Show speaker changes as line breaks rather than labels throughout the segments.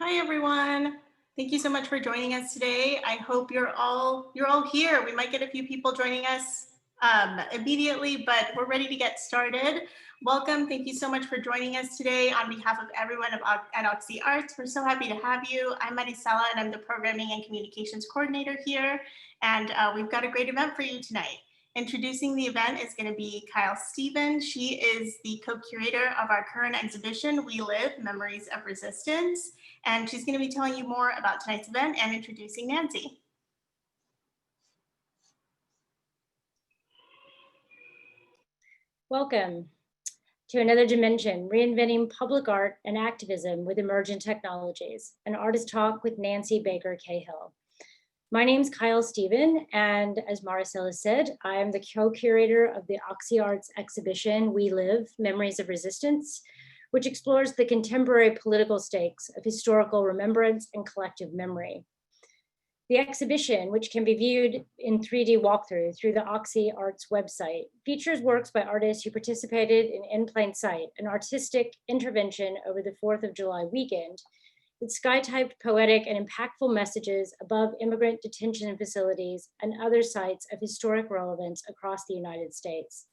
Hi, everyone. Thank you so much for joining us today. I hope you're all here. We might get a few people joining us immediately, but we're ready to get started. Welcome. Thank you so much for joining us today on behalf of everyone at Oxy Arts. We're so happy to have you. I'm Marisela, and I'm the Programming and Communications Coordinator here. And we've got a great event for you tonight. Introducing the event is going to be Kyle Stevens. She is the co-curator of our current exhibition, We Live, Memories of Resistance. And she's going to be telling you more about tonight's event and introducing Nancy.
Welcome to another dimension, reinventing public art and activism with emergent technologies, an artist talk with Nancy Baker Cahill. My name's Kyle Steven, and as Maricela said, I am the co-curator of the Oxy Arts exhibition, We Live, Memories of Resistance, which explores the contemporary political stakes of historical remembrance and collective memory. The exhibition, which can be viewed in 3D walkthrough through the Oxy Arts website, features works by artists who participated in Plain Sight, an artistic intervention over the 4th of July weekend, with sky-typed poetic and impactful messages above immigrant detention facilities and other sites of historic relevance across the United States.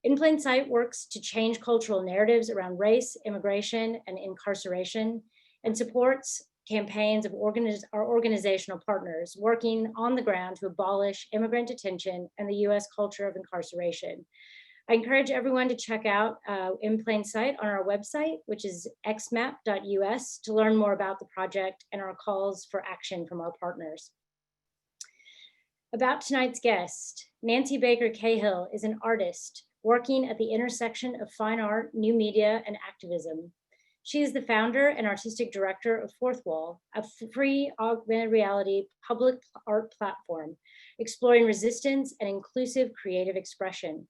In Plain Sight works to change cultural narratives around race, immigration, and incarceration, and supports campaigns of our organizational partners working on the ground to abolish immigrant detention and the US culture of incarceration. I encourage everyone to check out In Plain Sight on our website, which is xmap.us, to learn more about the project and our calls for action from our partners. About tonight's guest, Nancy Baker Cahill is an artist working at the intersection of fine art, new media, and activism. She is the founder and artistic director of Fourth Wall, a free augmented reality public art platform exploring resistance and inclusive creative expression.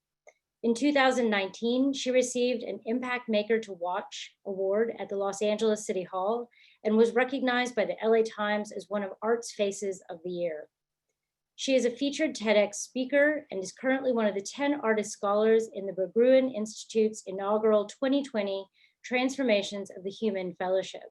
In 2019, she received an Impact Maker to Watch award at the Los Angeles City Hall and was recognized by the LA Times as one of Art's Faces of the Year. She is a featured TEDx speaker and is currently one of the 10 artist scholars in the Berggruen Institute's inaugural 2020 Transformations of the Human Fellowship.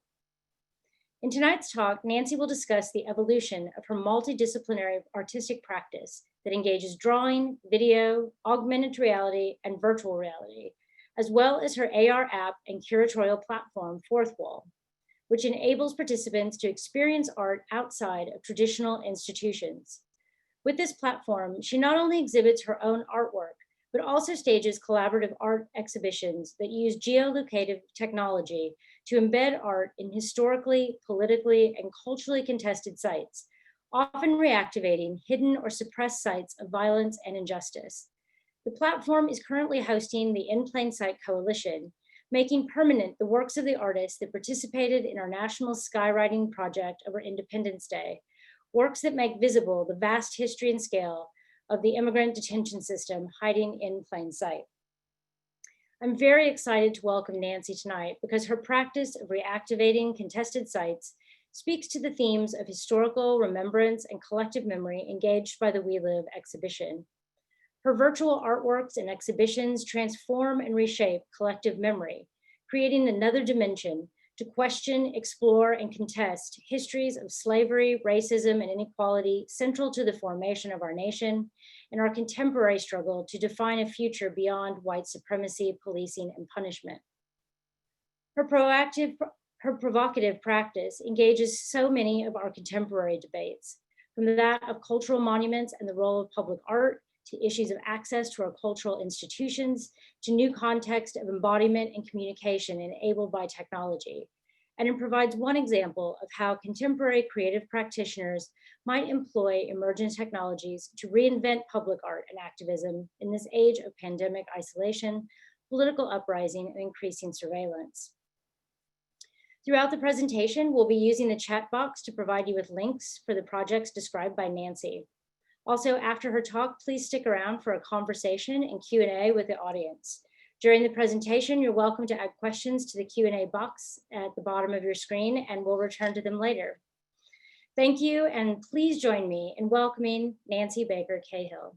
In tonight's talk, Nancy will discuss the evolution of her multidisciplinary artistic practice that engages drawing, video, augmented reality, and virtual reality, as well as her AR app and curatorial platform, Fourth Wall, which enables participants to experience art outside of traditional institutions. With this platform, she not only exhibits her own artwork, but also stages collaborative art exhibitions that use geo-locative technology to embed art in historically, politically, and culturally contested sites, often reactivating hidden or suppressed sites of violence and injustice. The platform is currently hosting the In Plain Sight Coalition, making permanent the works of the artists that participated in our national skywriting project over Independence Day, works that make visible the vast history and scale of the immigrant detention system hiding in plain sight. I'm very excited to welcome Nancy tonight because her practice of reactivating contested sites speaks to the themes of historical remembrance and collective memory engaged by the We Live exhibition. Her virtual artworks and exhibitions transform and reshape collective memory, creating another dimension to question, explore, and contest histories of slavery, racism, and inequality central to the formation of our nation and our contemporary struggle to define a future beyond white supremacy, policing, and punishment. Her provocative practice engages so many of our contemporary debates, from that of cultural monuments and the role of public art, to issues of access to our cultural institutions, to new context of embodiment and communication enabled by technology. And it provides one example of how contemporary creative practitioners might employ emergent technologies to reinvent public art and activism in this age of pandemic isolation, political uprising, and increasing surveillance. Throughout the presentation, we'll be using the chat box to provide you with links for the projects described by Nancy. Also, after her talk, please stick around for a conversation and Q&A with the audience. During the presentation, you're welcome to add questions to the Q&A box at the bottom of your screen, and we'll return to them later. Thank you, and please join me in welcoming Nancy Baker Cahill.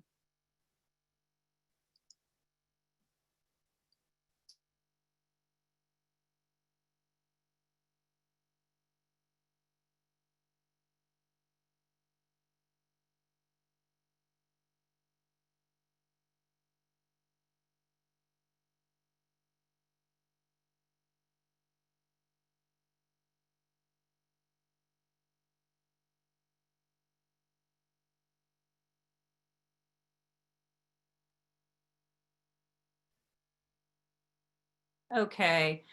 Okay.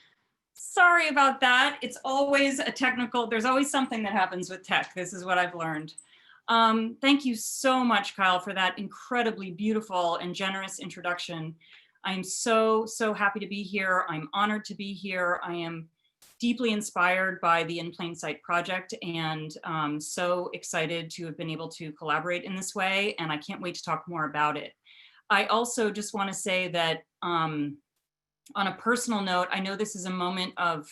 Sorry about that. It's always there's always something that happens with tech. This is what I've learned. Thank you so much, Kyle, for that incredibly beautiful and generous introduction. I'm so happy to be here. I'm honored to be here. I am deeply inspired by the In Plain Sight project and so excited to have been able to collaborate in this way. And I can't wait to talk more about it. I also just want to say that on a personal note, I know this is a moment of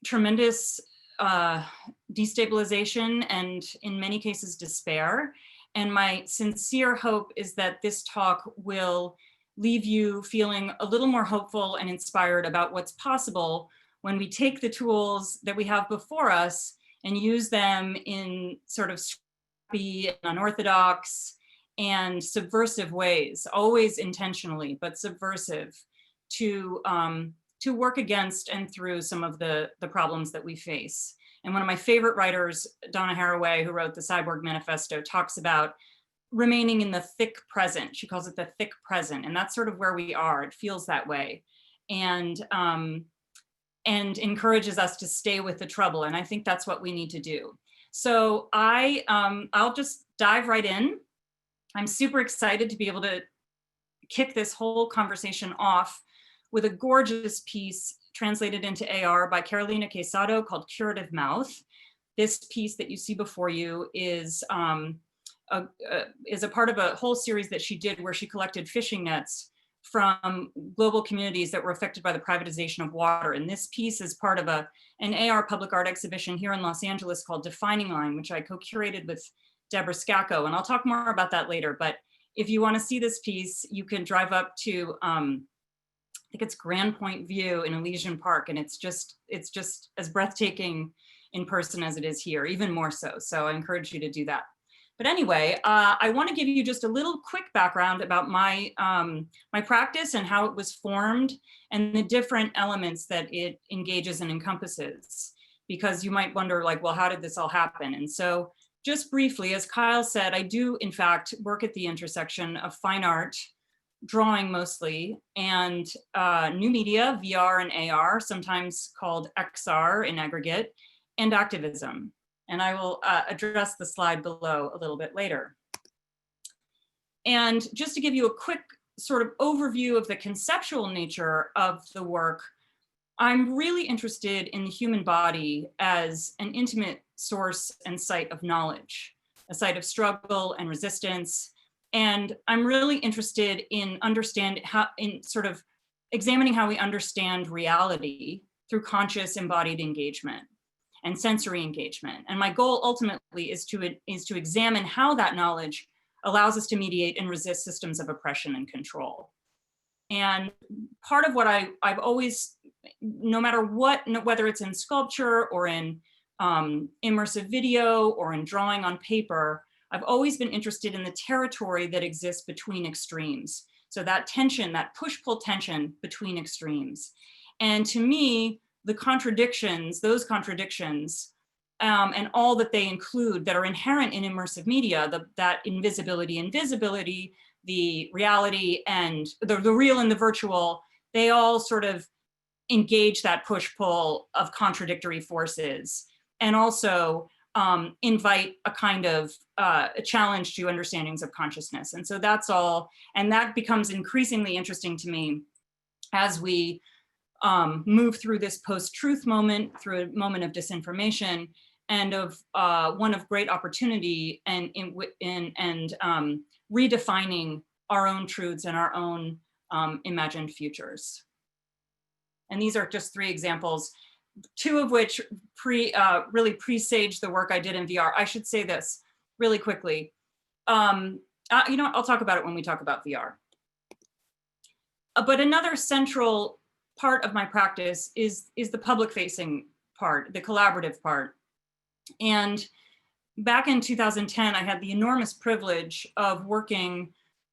tremendous destabilization and in many cases despair. And my sincere hope is that this talk will leave you feeling a little more hopeful and inspired about what's possible when we take the tools that we have before us and use them in sort of scrappy, unorthodox, and subversive ways, always intentionally, but subversive, to work against and through some of the problems that we face. And one of my favorite writers, Donna Haraway, who wrote the Cyborg Manifesto, talks about remaining in the thick present. She calls it the thick present. And that's sort of where we are. It feels that way. And encourages us to stay with the trouble. And I think that's what we need to do. So I'll just dive right in. I'm super excited to be able to kick this whole conversation off with a gorgeous piece translated into AR by Carolina Quesado called Curative Mouth. This piece that you see before you is a part of a whole series that she did where she collected fishing nets from global communities that were affected by the privatization of water. And this piece is part of an AR public art exhibition here in Los Angeles called Defining Line, which I co-curated with Deborah Scacco. And I'll talk more about that later. But if you want to see this piece, you can drive up to, I think it's Grand Point View in Elysian Park. And it's just as breathtaking in person as it is here, even more so. So I encourage you to do that. But anyway, I want to give you just a little quick background about my practice and how it was formed and the different elements that it engages and encompasses. Because you might wonder, like, well, how did this all happen? And so just briefly, as Kyle said, I do, in fact, work at the intersection of fine art, drawing mostly, and new media, VR and AR, sometimes called XR in aggregate, and activism. And I will address the slide below a little bit later. And just to give you a quick sort of overview of the conceptual nature of the work, I'm really interested in the human body as an intimate source and site of knowledge, a site of struggle and resistance. And I'm really interested in examining how we understand reality through conscious embodied engagement and sensory engagement. And my goal ultimately is to examine how that knowledge allows us to mediate and resist systems of oppression and control. And part of what I've always, no matter what, whether it's in sculpture or in immersive video or in drawing on paper, I've always been interested in the territory that exists between extremes. So that tension, that push-pull tension between extremes. And to me, the contradictions, those contradictions, and all that they include that are inherent in immersive media, that invisibility, the reality and the real and the virtual, they all sort of engage that push-pull of contradictory forces and also invite a kind of a challenge to understandings of consciousness. And so that's all, and that becomes increasingly interesting to me as we move through this post-truth moment, through a moment of disinformation, and of one of great opportunity and redefining our own truths and our own imagined futures. And these are just 3 examples, 2 of which really presage the work I did in VR. I should say this really quickly. You know what, I'll talk about it when we talk about VR. But another central part of my practice is the public-facing part, the collaborative part. And back in 2010, I had the enormous privilege of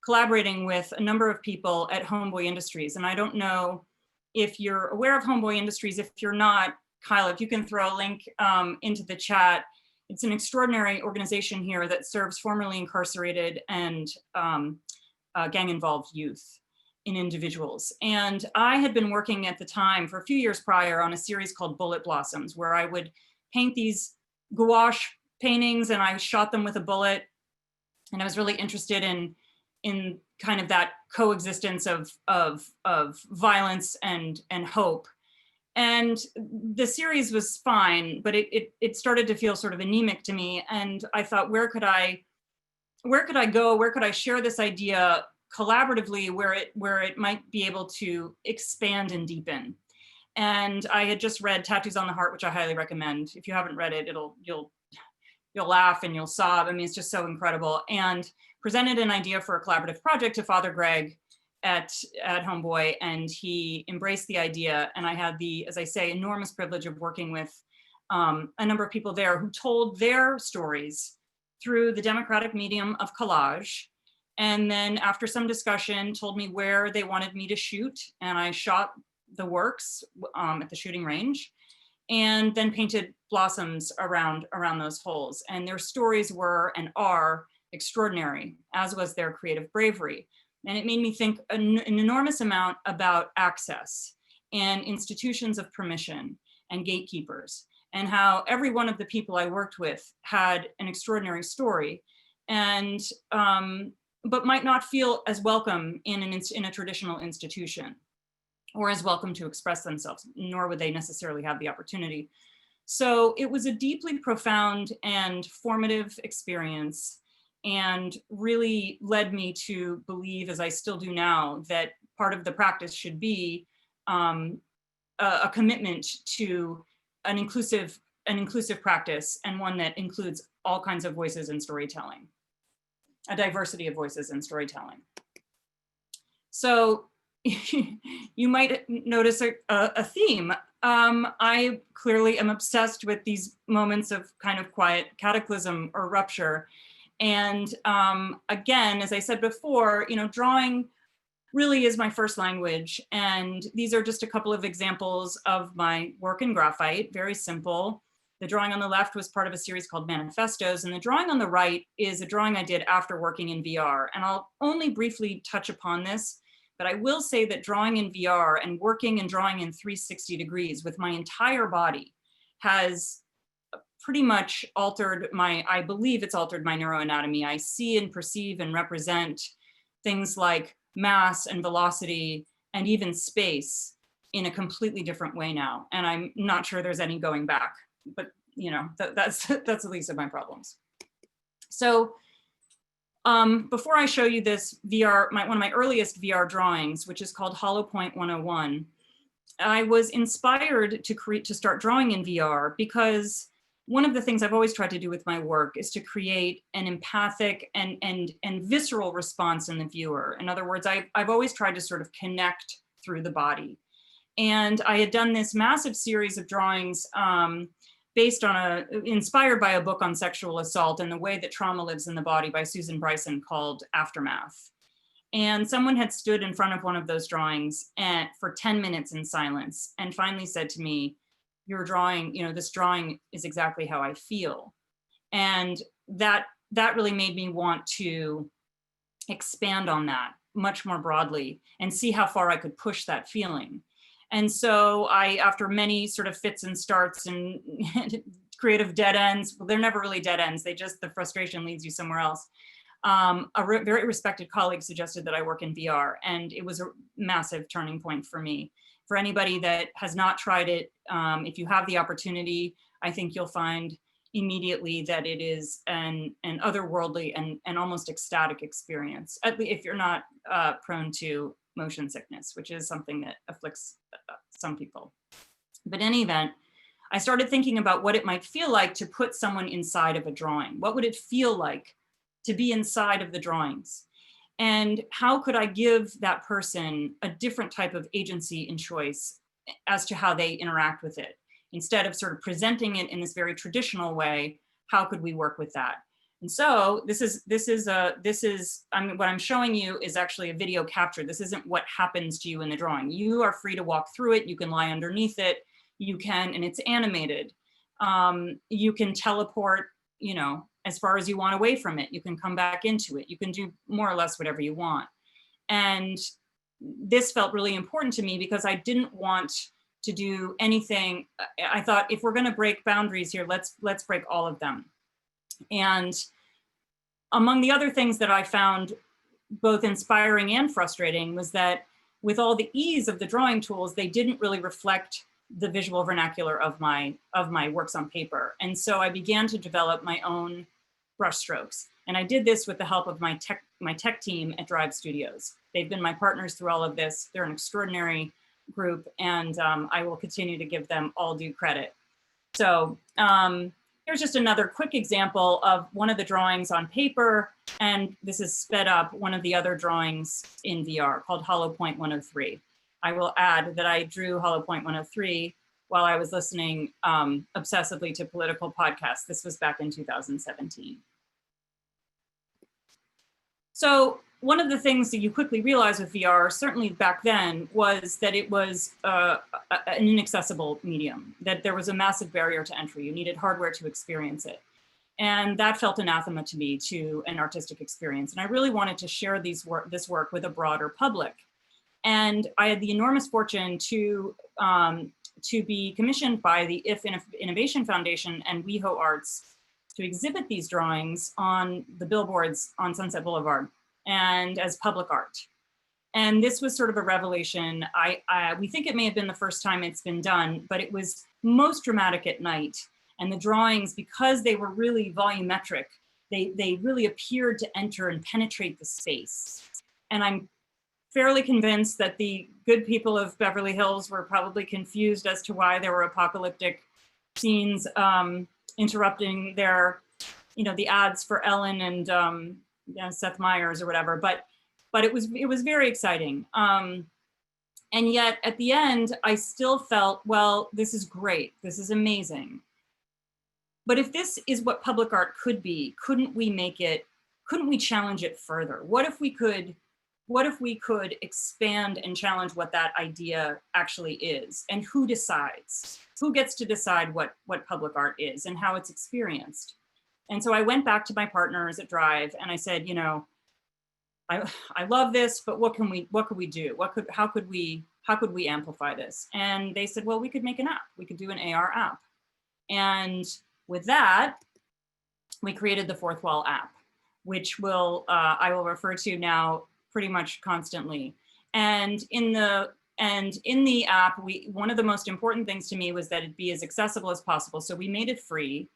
collaborating with a number of people at Homeboy Industries. And I don't know if you're aware of Homeboy Industries. If you're not, Kyle, if you can throw a link into the chat. It's an extraordinary organization here that serves formerly incarcerated and gang-involved youth. in individuals. And I had been working at the time for a few years prior on a series called Bullet Blossoms, where I would paint these gouache paintings and I shot them with a bullet. And I was really interested in kind of that coexistence of violence and hope. And the series was fine, but it started to feel sort of anemic to me. And I thought, where could I go? Where could I share this idea collaboratively where it might be able to expand and deepen? And I had just read Tattoos on the Heart, which I highly recommend. If you haven't read it, you'll laugh and you'll sob. I mean, it's just so incredible. And presented an idea for a collaborative project to Father Greg at Homeboy, and he embraced the idea. And I had the, as I say, enormous privilege of working with a number of people there who told their stories through the democratic medium of collage. And then after some discussion, told me where they wanted me to shoot. And I shot the works at the shooting range, and then painted blossoms around those holes. And their stories were and are extraordinary, as was their creative bravery. And it made me think an enormous amount about access and institutions of permission and gatekeepers, and how every one of the people I worked with had an extraordinary story, and but might not feel as welcome in a traditional institution, or as welcome to express themselves, nor would they necessarily have the opportunity. So it was a deeply profound and formative experience, and really led me to believe, as I still do now, that part of the practice should be a commitment to an inclusive practice, and one that includes all kinds of voices in storytelling, a diversity of voices in storytelling. So you might notice a theme. I clearly am obsessed with these moments of kind of quiet cataclysm or rupture. And again, as I said before, drawing really is my first language. And these are just a couple of examples of my work in graphite, very simple. The drawing on the left was part of a series called Manifestos, and the drawing on the right is a drawing I did after working in VR. And I'll only briefly touch upon this, but I will say that drawing in VR and working and drawing in 360 degrees with my entire body has pretty much altered I believe it's altered my neuroanatomy. I see and perceive and represent things like mass and velocity and even space in a completely different way now. And I'm not sure there's any going back, but that's the least of my problems. So before I show you this VR, one of my earliest VR drawings, which is called Hollow Point 101, I was inspired to start drawing in VR because one of the things I've always tried to do with my work is to create an empathic and visceral response in the viewer. In other words, I've always tried to sort of connect through the body. And I had done this massive series of drawings inspired by a book on sexual assault and the way that trauma lives in the body by Susan Bryson, called Aftermath. And someone had stood in front of one of those drawings for 10 minutes in silence and finally said to me, "Your drawing, this drawing is exactly how I feel." And that really made me want to expand on that much more broadly and see how far I could push that feeling. And so after many sort of fits and starts and creative dead ends, well, they're never really dead ends. The frustration leads you somewhere else. Very respected colleague suggested that I work in VR, and it was a massive turning point for me. For anybody that has not tried it, if you have the opportunity, I think you'll find immediately that it is an otherworldly and almost ecstatic experience, at least if you're not prone to motion sickness, which is something that afflicts some people. But in any event, I started thinking about what it might feel like to put someone inside of a drawing. What would it feel like to be inside of the drawings? And how could I give that person a different type of agency and choice as to how they interact with it? Instead of sort of presenting it in this very traditional way, how could we work with that? And so what I'm showing you is actually a video capture. This isn't what happens to you in the drawing. You are free to walk through it. You can lie underneath it. You can, and it's animated. You can teleport, as far as you want away from it. You can come back into it. You can do more or less whatever you want. And this felt really important to me because I didn't want to do anything. I thought, if we're going to break boundaries here, let's break all of them. And among the other things that I found both inspiring and frustrating was that with all the ease of the drawing tools, they didn't really reflect the visual vernacular of my works on paper. And so I began to develop my own brushstrokes. And I did this with the help of my tech team at Drive Studios. They've been my partners through all of this. They're an extraordinary group, and I will continue to give them all due credit. So here's just another quick example of one of the drawings on paper, and this is sped up one of the other drawings in VR called Hollow Point 103. I will add that I drew Hollow Point 103 while I was listening obsessively to political podcasts. This was back in 2017. So one of the things that you quickly realize with VR, certainly back then, was that it was an inaccessible medium, that there was a massive barrier to entry. You needed hardware to experience it. And that felt anathema to me, to an artistic experience. And I really wanted to share this work with a broader public. And I had the enormous fortune to be commissioned by the IF Innovation Foundation and WeHo Arts to exhibit these drawings on the billboards on Sunset Boulevard and as public art. And this was sort of a revelation. We think it may have been the first time it's been done, but it was most dramatic at night. And the drawings, because they were really volumetric, they really appeared to enter and penetrate the space. And I'm fairly convinced that the good people of Beverly Hills were probably confused as to why there were apocalyptic scenes interrupting their, the ads for Ellen and Seth Meyers or whatever. But it was very exciting. And yet at the end, I still felt, well, this is great. This is amazing. But if this is what public art could be, couldn't we challenge it further? What if we could expand and challenge what that idea actually is? And who decides? Who gets to decide what public art is and how it's experienced? And so I went back to my partners at Drive and I said, I love this, but what could we do? How could we amplify this? And they said, well, we could make an app. We could do an AR app. And with that, we created the Fourth Wall app, which I will refer to now pretty much constantly. And in the app, one of the most important things to me was that it be as accessible as possible. So we made it free.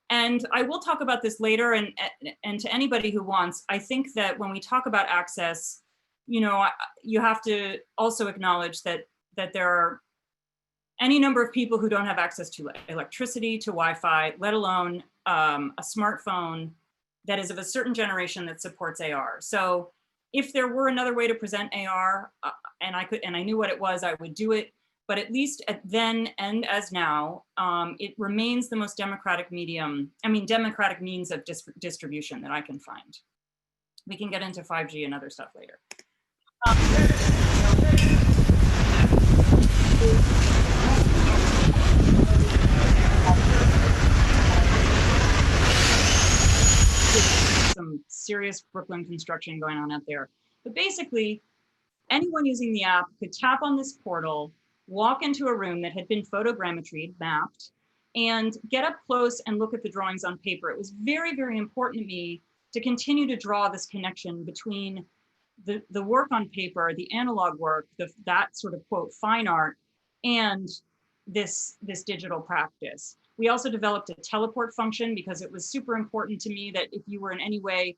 And I will talk about this later, and to anybody who wants, I think that when we talk about access, you have to also acknowledge that there are any number of people who don't have access to electricity, to Wi-Fi, let alone a smartphone that is of a certain generation that supports AR. So if there were another way to present AR, and I knew what it was, I would do it. But at least then and as now, it remains the most democratic democratic means of distribution that I can find. We can get into 5G and other stuff later. Some serious Brooklyn construction going on out there. But basically, anyone using the app could tap on this portal, walk into a room that had been photogrammetried, mapped, and get up close and look at the drawings on paper. It was very, very important to me to continue to draw this connection between the work on paper, the analog work, that sort of quote fine art, and this digital practice. We also developed a teleport function because it was super important to me that if you were in any way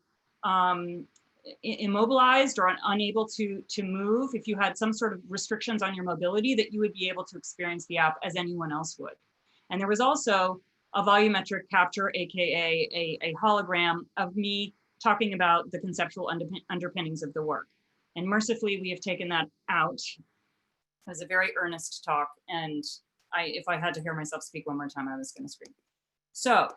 immobilized or unable to move, if you had some sort of restrictions on your mobility, that you would be able to experience the app as anyone else would. And there was also a volumetric capture, AKA a hologram of me talking about the conceptual underpinnings of the work. And mercifully, we have taken that out. It was a very earnest talk, and if I had to hear myself speak one more time, I was going to scream. So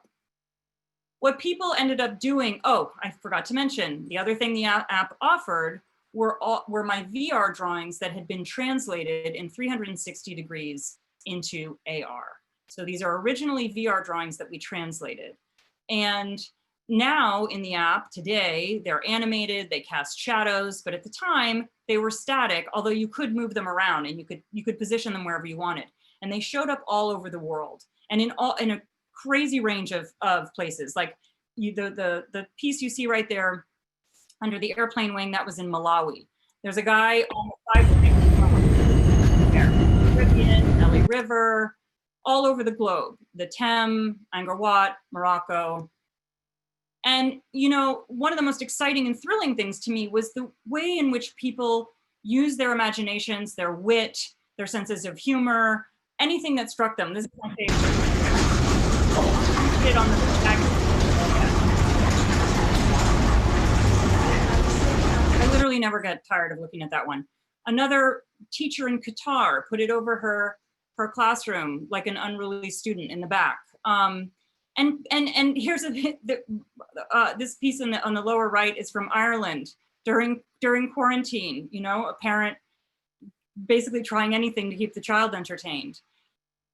what people ended up doing, I forgot to mention, the other thing the app offered were my VR drawings that had been translated in 360 degrees into AR. So these are originally VR drawings that we translated. And Now in the app today, they're animated, they cast shadows, but at the time they were static, although you could move them around and you could position them wherever you wanted. And they showed up all over the world and in a crazy range of places. Like the piece you see right there under the airplane wing, that was in Malawi. There's a guy on the 5 Caribbean, LA River, all over the globe, the Thames, Angkor Wat, Morocco. And, you know, one of the most exciting and thrilling things to me was the way in which people use their imaginations, their wit, their senses of humor, anything that struck them. This is my favorite. On the I literally never get tired of looking at that one. Another teacher in Qatar put it over her classroom like an unruly student in the back. And here's this piece on the lower right is from Ireland during quarantine. You know, a parent basically trying anything to keep the child entertained.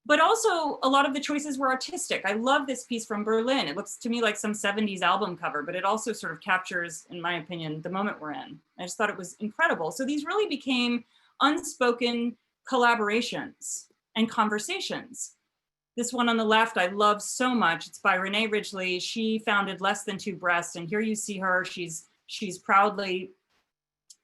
But also a lot of the choices were artistic. I love this piece from Berlin. It looks to me like some 70s album cover, but it also sort of captures, in my opinion, the moment we're in. I just thought it was incredible. So these really became unspoken collaborations and conversations. This one on the left, I love so much. It's by Renee Ridgely. She founded Less Than Two Breasts. And here you see her, she's proudly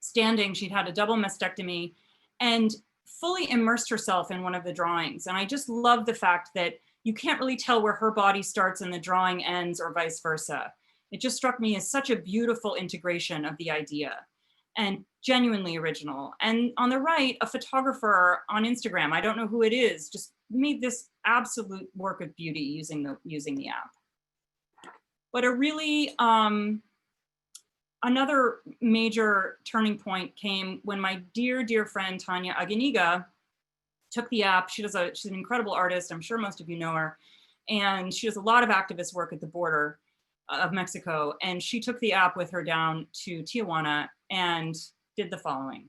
standing. She'd had a double mastectomy and fully immersed herself in one of the drawings. And I just love the fact that you can't really tell where her body starts and the drawing ends or vice versa. It just struck me as such a beautiful integration of the idea and genuinely original. And on the right, a photographer on Instagram, I don't know who it is, just made this absolute work of beauty using the app. But a really, another major turning point came when my dear friend Tanya Aginiga took the app. She's an incredible artist. I'm sure most of you know her. And she does a lot of activist work at the border of Mexico. And she took the app with her down to Tijuana and did the following.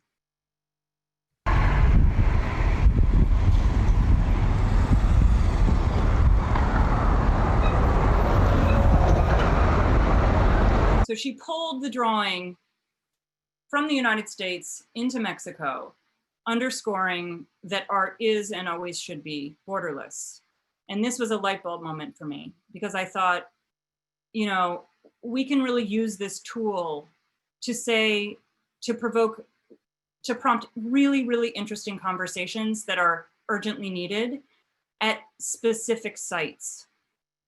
So she pulled the drawing from the United States into Mexico, underscoring that art is and always should be borderless. And this was a light bulb moment for me because I thought, you know, we can really use this tool to prompt really interesting conversations that are urgently needed at specific sites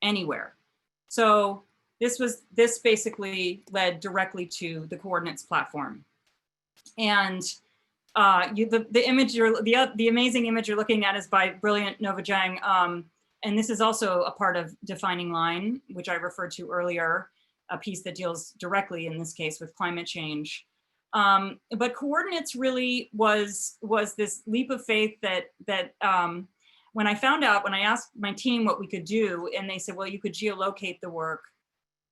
anywhere. So this basically led directly to the coordinates platform. And the amazing image you're looking at is by brilliant Nova Zhang. And this is also a part of Defining Line, which I referred to earlier, a piece that deals directly in this case with climate change. But coordinates really was this leap of faith that when I asked my team what we could do, and they said, well, you could geolocate the work.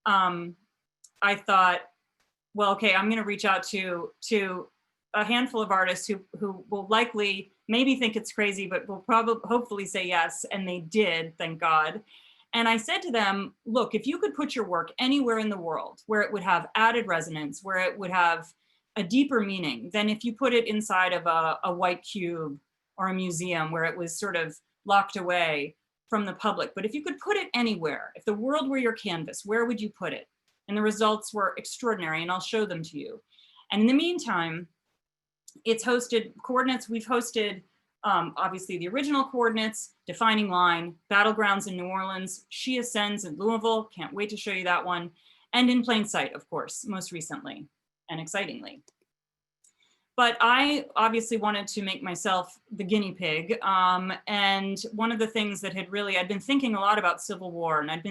I thought, well, okay, I'm going to reach out to a handful of artists who will likely maybe think it's crazy, but will hopefully say yes. And they did, thank God. And I said to them, look, if you could put your work anywhere in the world where it would have added resonance, where it would have a deeper meaning than if you put it inside of a white cube or a museum where it was sort of locked away from the public. But if you could put it anywhere, if the world were your canvas, where would you put it? And the results were extraordinary, and I'll show them to you. And in the meantime, it's hosted coordinates. We've hosted obviously the original coordinates, Defining Line, Battlegrounds in New Orleans, She Ascends in Louisville, can't wait to show you that one, and In Plain Sight, of course, most recently and excitingly. But I obviously wanted to make myself the guinea pig. And one of the things that I'd been thinking a lot about Civil War, and I'd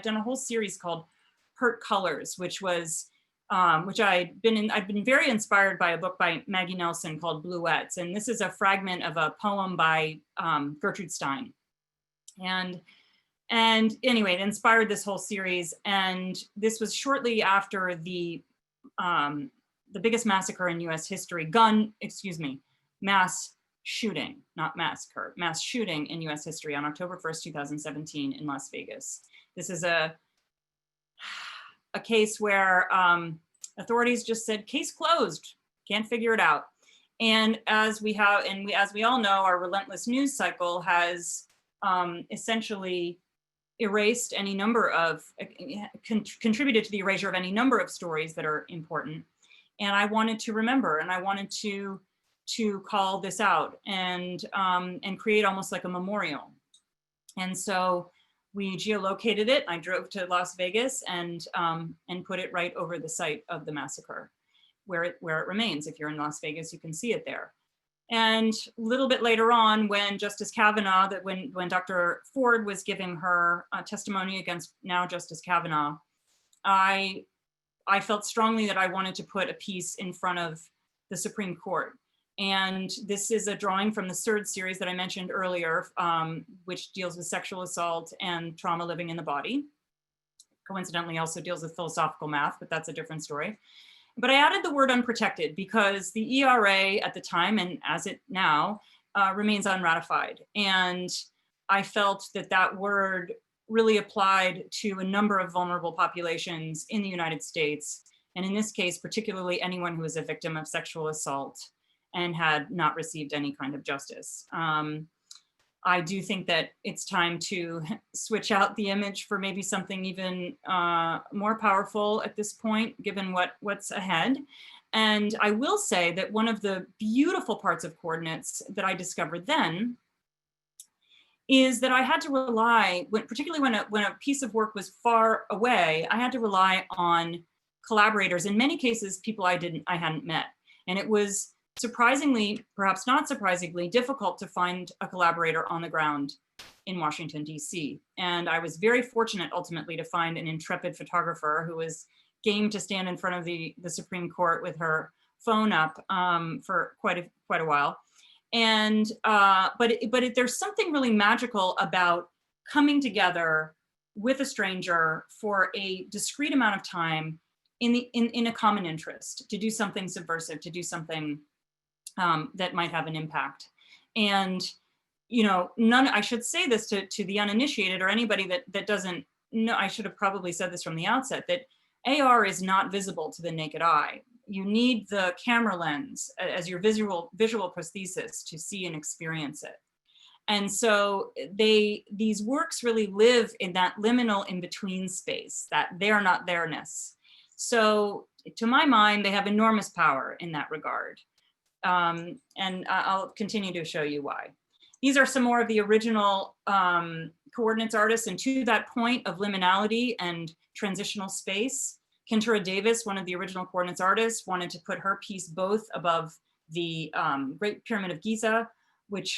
done a whole series called Hurt Colors, which I'd been very inspired by a book by Maggie Nelson called Bluets. And this is a fragment of a poem by Gertrude Stein. And anyway, it inspired this whole series. And this was shortly after the biggest massacre in US history, mass shooting, not massacre, mass shooting in US history on October 1st, 2017 in Las Vegas. This is a case where authorities just said, case closed, can't figure it out. And as we all know, our relentless news cycle has essentially erased any number of, contributed to the erasure of any number of stories that are important. And I wanted to remember, and I wanted to call this out and create almost like a memorial. And so we geolocated it. I drove to Las Vegas and put it right over the site of the massacre, where it remains. If you're in Las Vegas, you can see it there. And a little bit later on, when Justice Kavanaugh, when Dr. Ford was giving her testimony against now Justice Kavanaugh, I felt strongly that I wanted to put a piece in front of the Supreme Court. And this is a drawing from the third series that I mentioned earlier, which deals with sexual assault and trauma living in the body. Coincidentally, also deals with philosophical math, but that's a different story. But I added the word unprotected because the ERA at the time, and as it now, remains unratified. And I felt that that word really applied to a number of vulnerable populations in the United States. And in this case, particularly anyone who was a victim of sexual assault and had not received any kind of justice. I do think that it's time to switch out the image for maybe something even more powerful at this point, given what's ahead. And I will say that one of the beautiful parts of coordinates that I discovered then is that I had to rely, particularly when a piece of work was far away, I had to rely on collaborators, in many cases, people I hadn't met. And it was surprisingly, perhaps not surprisingly, difficult to find a collaborator on the ground in Washington, D.C. And I was very fortunate ultimately to find an intrepid photographer who was game to stand in front of the Supreme Court with her phone up for quite a while. And but there's something really magical about coming together with a stranger for a discrete amount of time in a common interest, to do something subversive, to do something that might have an impact. And, you know, I should say this to the uninitiated or anybody that doesn't know, I should have probably said this from the outset, that AR is not visible to the naked eye. You need the camera lens as your visual prosthesis to see and experience it. And so these works really live in that liminal in-between space, that they're not there-ness. So to my mind, they have enormous power in that regard. And I'll continue to show you why. These are some more of the original coordinates artists, and to that point of liminality and transitional space, Kentura Davis, one of the original coordinates artists, wanted to put her piece both above the Great Pyramid of Giza, where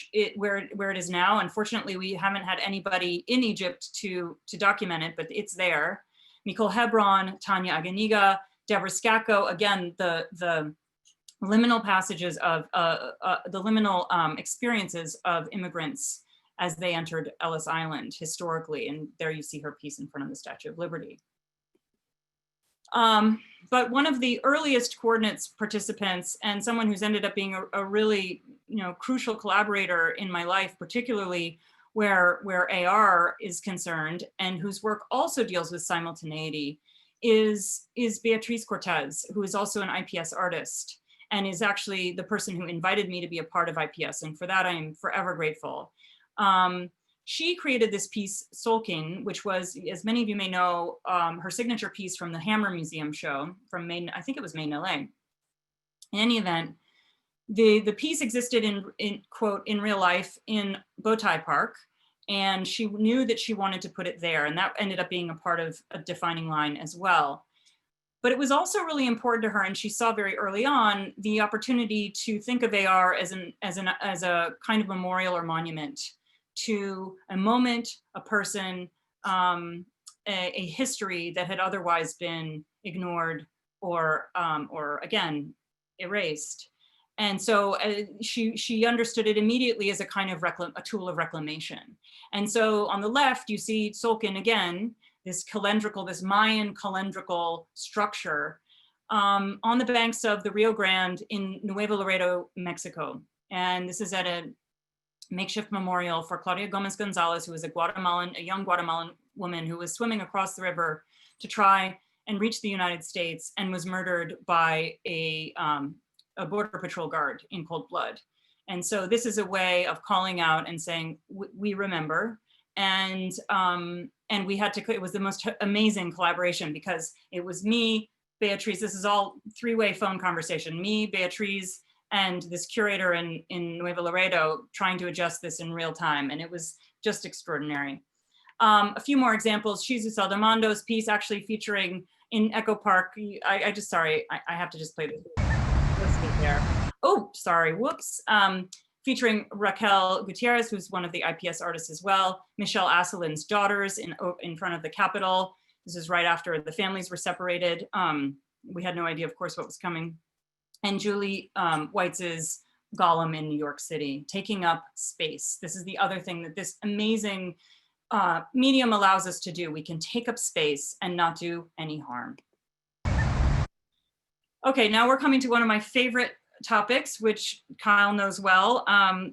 it is now. Unfortunately, we haven't had anybody in Egypt to document it, but it's there. Nicole Hebron, Tanya Aganiga, Deborah Scacco, again, the liminal passages of the liminal experiences of immigrants as they entered Ellis Island historically. And there you see her piece in front of the Statue of Liberty. But one of the earliest coordinates participants, and someone who's ended up being a really crucial collaborator in my life, particularly where AR is concerned, and whose work also deals with simultaneity, is Beatrice Cortez, who is also an IPS artist, and is actually the person who invited me to be a part of IPS. And for that, I am forever grateful. She created this piece, Sulking, which was, as many of you may know, her signature piece from the Hammer Museum show from Maine, I think it was Maine, LA. In any event, the piece existed in real life in Bowtie Park, and she knew that she wanted to put it there, and that ended up being a part of a defining line as well. But it was also really important to her, and she saw very early on the opportunity to think of AR as a kind of memorial or monument to a moment, a person, a history that had otherwise been ignored or again, erased. And so she understood it immediately as a kind of a tool of reclamation. And so on the left, you see Tzolk'in again, this Mayan calendrical structure on the banks of the Rio Grande in Nuevo Laredo, Mexico. And this is at a makeshift memorial for Claudia Gomez Gonzalez, who was a young Guatemalan woman who was swimming across the river to try and reached the United States and was murdered by a Border Patrol guard in cold blood. And so this is a way of calling out and saying, we remember. And we had to, it was the most amazing collaboration because it was me, Beatrice, this is all three-way phone conversation, me, Beatrice, and this curator in Nuevo Laredo trying to adjust this in real time. And it was just extraordinary. A few more examples, Jesus Aldamondo's piece actually featuring in Echo Park. I have to just play this. Let's get there. Oh, sorry, whoops. Featuring Raquel Gutierrez, who's one of the IPS artists as well, Michelle Asselin's daughters in front of the Capitol. This is right after the families were separated. We had no idea, of course, what was coming. And Julie Weitz's Golem in New York City, taking up space. This is the other thing that this amazing medium allows us to do. We can take up space and not do any harm. Okay, now we're coming to one of my favorite topics, which Kyle knows well,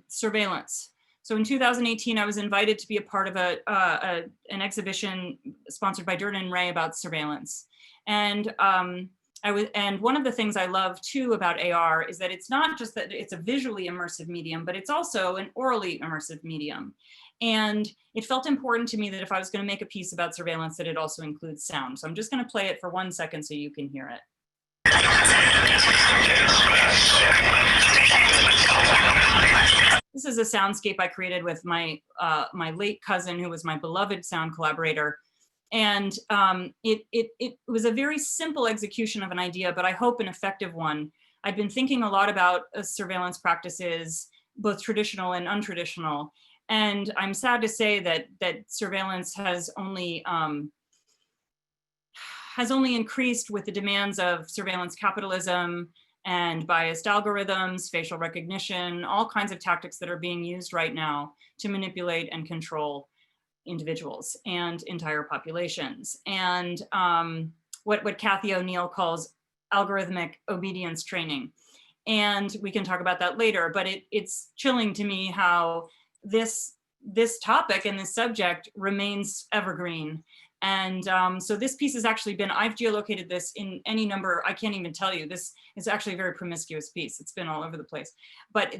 surveillance. So in 2018, I was invited to be a part of an exhibition sponsored by Durden and Ray about surveillance. And one of the things I love too about AR is that it's not just that it's a visually immersive medium, but it's also an orally immersive medium. And it felt important to me that if I was going to make a piece about surveillance, that it also includes sound. So I'm just going to play it for 1 second so you can hear it. This is a soundscape I created with my late cousin, who was my beloved sound collaborator. And it was a very simple execution of an idea, but I hope an effective one. I've been thinking a lot about surveillance practices, both traditional and untraditional. And I'm sad to say that surveillance has only increased with the demands of surveillance capitalism and biased algorithms, facial recognition, all kinds of tactics that are being used right now to manipulate and control individuals and entire populations. And what Kathy O'Neill calls algorithmic obedience training. And we can talk about that later, but it's chilling to me how this topic and this subject remains evergreen. And so this piece has actually been, I've geolocated this in any number, I can't even tell you, this is actually a very promiscuous piece. It's been all over the place, but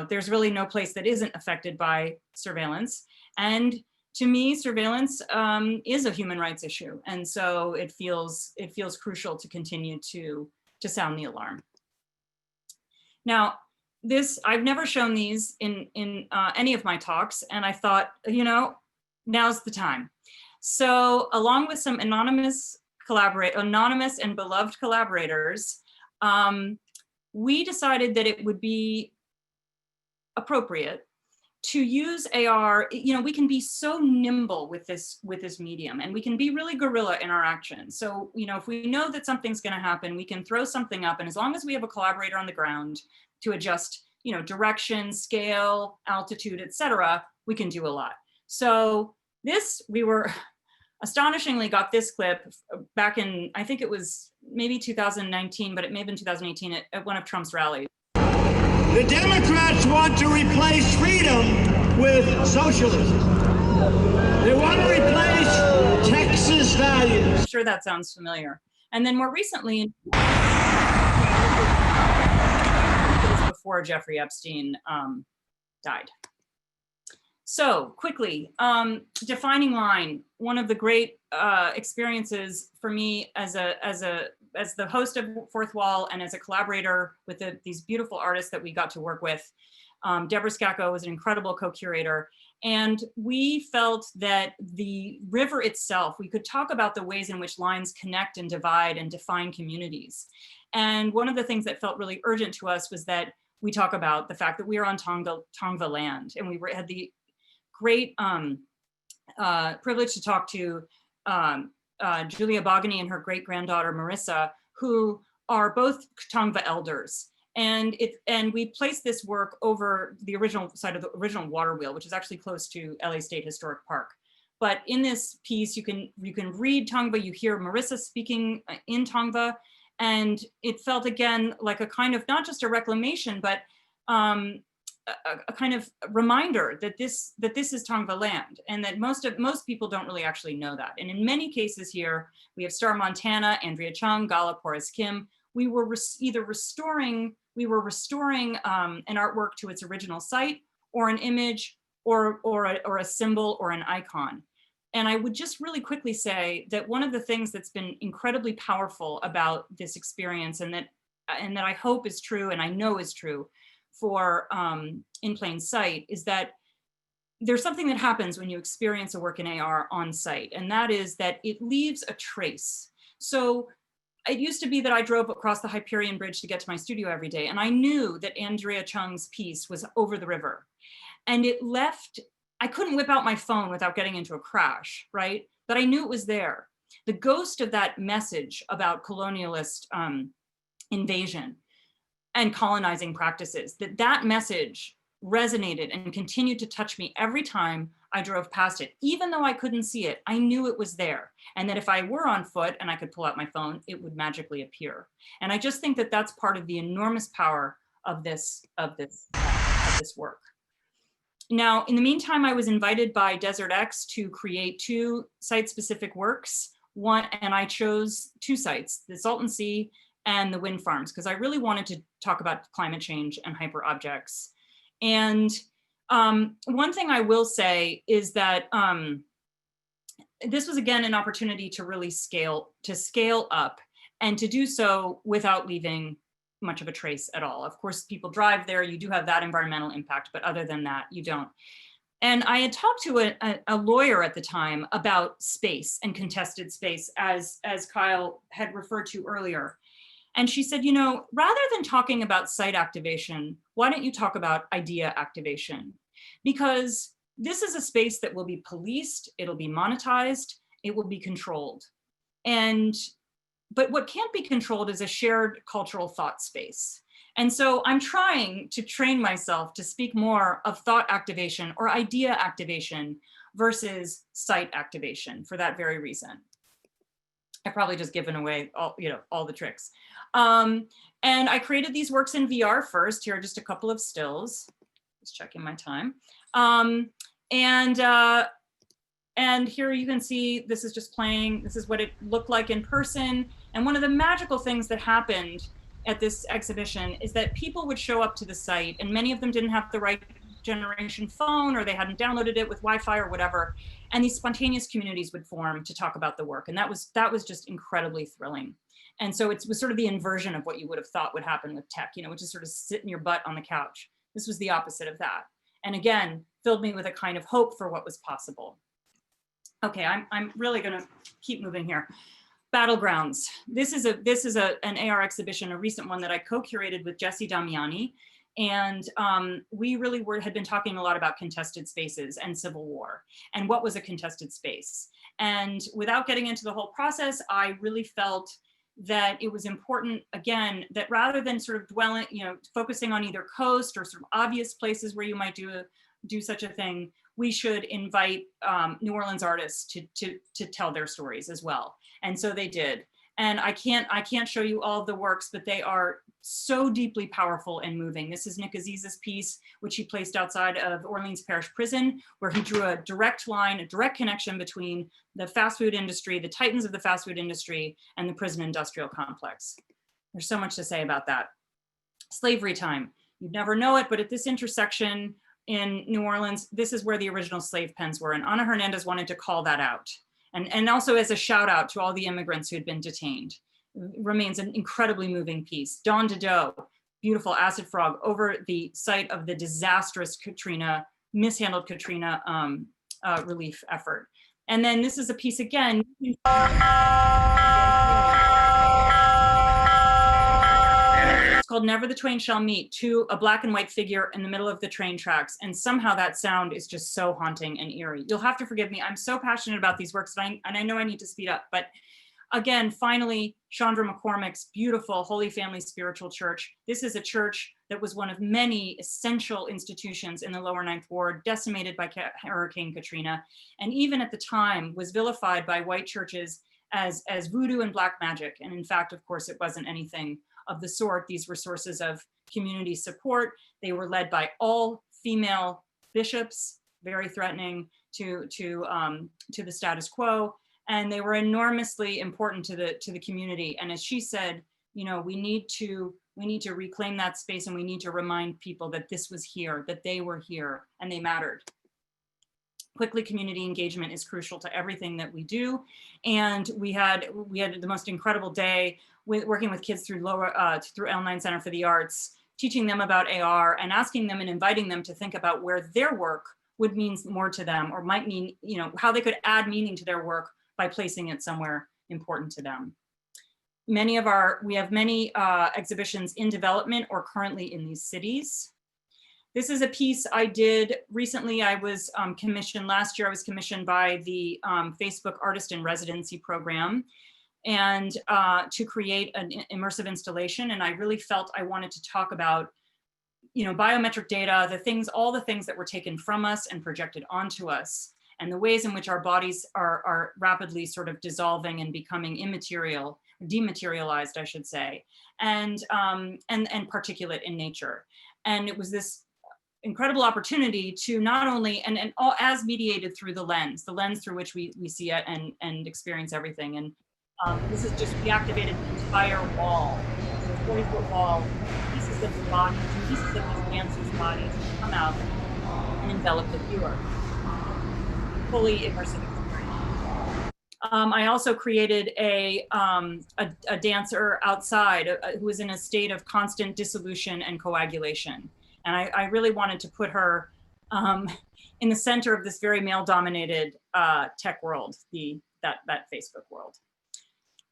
there's really no place that isn't affected by surveillance. And to me, surveillance is a human rights issue. And so it feels crucial to continue to sound the alarm. Now, I've never shown these in any of my talks, and I thought, now's the time. So along with some anonymous and beloved collaborators, we decided that it would be appropriate to use AR. We can be so nimble with this medium, and we can be really guerrilla in our action. So, if we know that something's going to happen, we can throw something up, and as long as we have a collaborator on the ground to adjust, direction, scale, altitude, etc., we can do a lot. So we were astonishingly got this clip back in, I think it was maybe 2019, but it may have been 2018 at one of Trump's rallies.
The Democrats want to replace freedom with socialism. They want to replace Texas values.
I'm sure that sounds familiar. And then more recently, before Jeffrey Epstein died. So quickly, defining line, one of the great experiences for me as the host of Fourth Wall and as a collaborator with these beautiful artists that we got to work with. Deborah Scacco was an incredible co-curator. And we felt that the river itself, we could talk about the ways in which lines connect and divide and define communities. And one of the things that felt really urgent to us was that we talk about the fact that we are on Tongva land, and we had the great privilege to talk to Julia Bogany and her great-granddaughter Marissa, who are both Tongva elders. And we placed this work over the original side of the original water wheel, which is actually close to LA State Historic Park. But in this piece, you can read Tongva, you hear Marissa speaking in Tongva, and it felt again like a kind of not just a reclamation, but a kind of reminder that this is Tongva land, and that most people don't really actually know that. And in many cases here, we have Star Montana, Andrea Chung, Gala Porras Kim. We were restoring an artwork to its original site, or an image, or a symbol, or an icon. And I would just really quickly say that one of the things that's been incredibly powerful about this experience, and that I hope is true, and I know is true for In Plain Sight, is that there's something that happens when you experience a work in AR on site, and that is that it leaves a trace. So it used to be that I drove across the Hyperion Bridge to get to my studio every day, and I knew that Andrea Chung's piece was over the river. And it left, I couldn't whip out my phone without getting into a crash, right? But I knew it was there. The ghost of that message about colonialist invasion and colonizing practices, that message resonated and continued to touch me every time I drove past it. Even though I couldn't see it, I knew it was there. And that if I were on foot and I could pull out my phone, it would magically appear. And I just think that that's part of the enormous power of this work. Now, in the meantime, I was invited by Desert X to create 2 site-specific works. And I chose 2 sites, the Salton Sea and the wind farms, because I really wanted to talk about climate change and hyperobjects. And one thing I will say is that this was, again, an opportunity to really scale up, and to do so without leaving much of a trace at all. Of course, people drive there, you do have that environmental impact, but other than that, you don't. And I had talked to a lawyer at the time about space and contested space, as Kyle had referred to earlier. And she said, you know, rather than talking about site activation, why don't you talk about idea activation? Because this is a space that will be policed, it'll be monetized, it will be controlled. But what can't be controlled is a shared cultural thought space. And so I'm trying to train myself to speak more of thought activation or idea activation versus site activation for that very reason. I've probably just given away all the tricks. And I created these works in VR first. Here are just a couple of stills. Just checking my time. And here you can see, this is just playing. This is what it looked like in person. And one of the magical things that happened at this exhibition is that people would show up to the site, and many of them didn't have the right generation phone, or they hadn't downloaded it with Wi-Fi or whatever. And these spontaneous communities would form to talk about the work. And that was just incredibly thrilling. And so it was sort of the inversion of what you would have thought would happen with tech, which is sort of sit in your butt on the couch. This was the opposite of that. And again, filled me with a kind of hope for what was possible. Okay, I'm really gonna keep moving here. Battlegrounds. This is an AR exhibition, a recent one that I co-curated with Jesse Damiani. And we really had been talking a lot about contested spaces and civil war and what was a contested space. And without getting into the whole process, I really felt that it was important, again, that rather than sort of dwelling, focusing on either coast or sort of obvious places where you might do such a thing, we should invite New Orleans artists to tell their stories as well. And so they did. And I can't show you all of the works, but they are so deeply powerful and moving. This is Nick Aziz's piece, which he placed outside of Orleans Parish Prison, where he drew a direct line, a direct connection between the fast food industry, the titans of the fast food industry, and the prison industrial complex. There's so much to say about that. Slavery time. You'd never know it, but at this intersection in New Orleans, this is where the original slave pens were. And Ana Hernandez wanted to call that out. And also as a shout out to all the immigrants who had been detained. It remains an incredibly moving piece. Dawn Dideau, beautiful acid frog over the site of the disastrous Katrina, mishandled Katrina relief effort. And then this is a piece again. It's called Never the Twain Shall Meet, to a black and white figure in the middle of the train tracks. And somehow that sound is just so haunting and eerie. You'll have to forgive me. I'm so passionate about these works, and I know I need to speed up. But again, finally, Chandra Mccormick's beautiful Holy Family Spiritual Church. This is a church that was one of many essential institutions in the lower Ninth Ward, decimated by Hurricane Katrina. And even at the time was vilified by white churches as voodoo and black magic. And in fact, of course, it wasn't anything of the sort. These were sources of community support. They were led by all female bishops, very threatening to the status quo. And they were enormously important to the community. And as she said, you know, we need to reclaim that space, and we need to remind people that this was here, that they were here, and they mattered. Quickly, community engagement is crucial to everything that we do. And we had the most incredible day working with kids through through L9 Center for the Arts, teaching them about AR and asking them and inviting them to think about where their work would mean more to them, or might mean, you know, how they could add meaning to their work by placing it somewhere important to them. We have many exhibitions in development or currently in these cities. This is a piece I did recently. I was commissioned last year. I was commissioned by the Facebook Artist in Residency program, and to create an immersive installation. And I really felt I wanted to talk about, you know, biometric data, all the things that were taken from us and projected onto us, and the ways in which our bodies are rapidly sort of dissolving and becoming immaterial, dematerialized, I should say, and particulate in nature. And it was this incredible opportunity to not only, and all as mediated through the lens through which we see it and experience everything. And this is just, we activated the entire wall, the 40-foot wall, pieces of the body, pieces of these dancers' bodies come out and envelop the viewer. Fully immersive experience. I also created a dancer outside who was in a state of constant dissolution and coagulation. And I really wanted to put her in the center of this very male-dominated tech world, that Facebook world.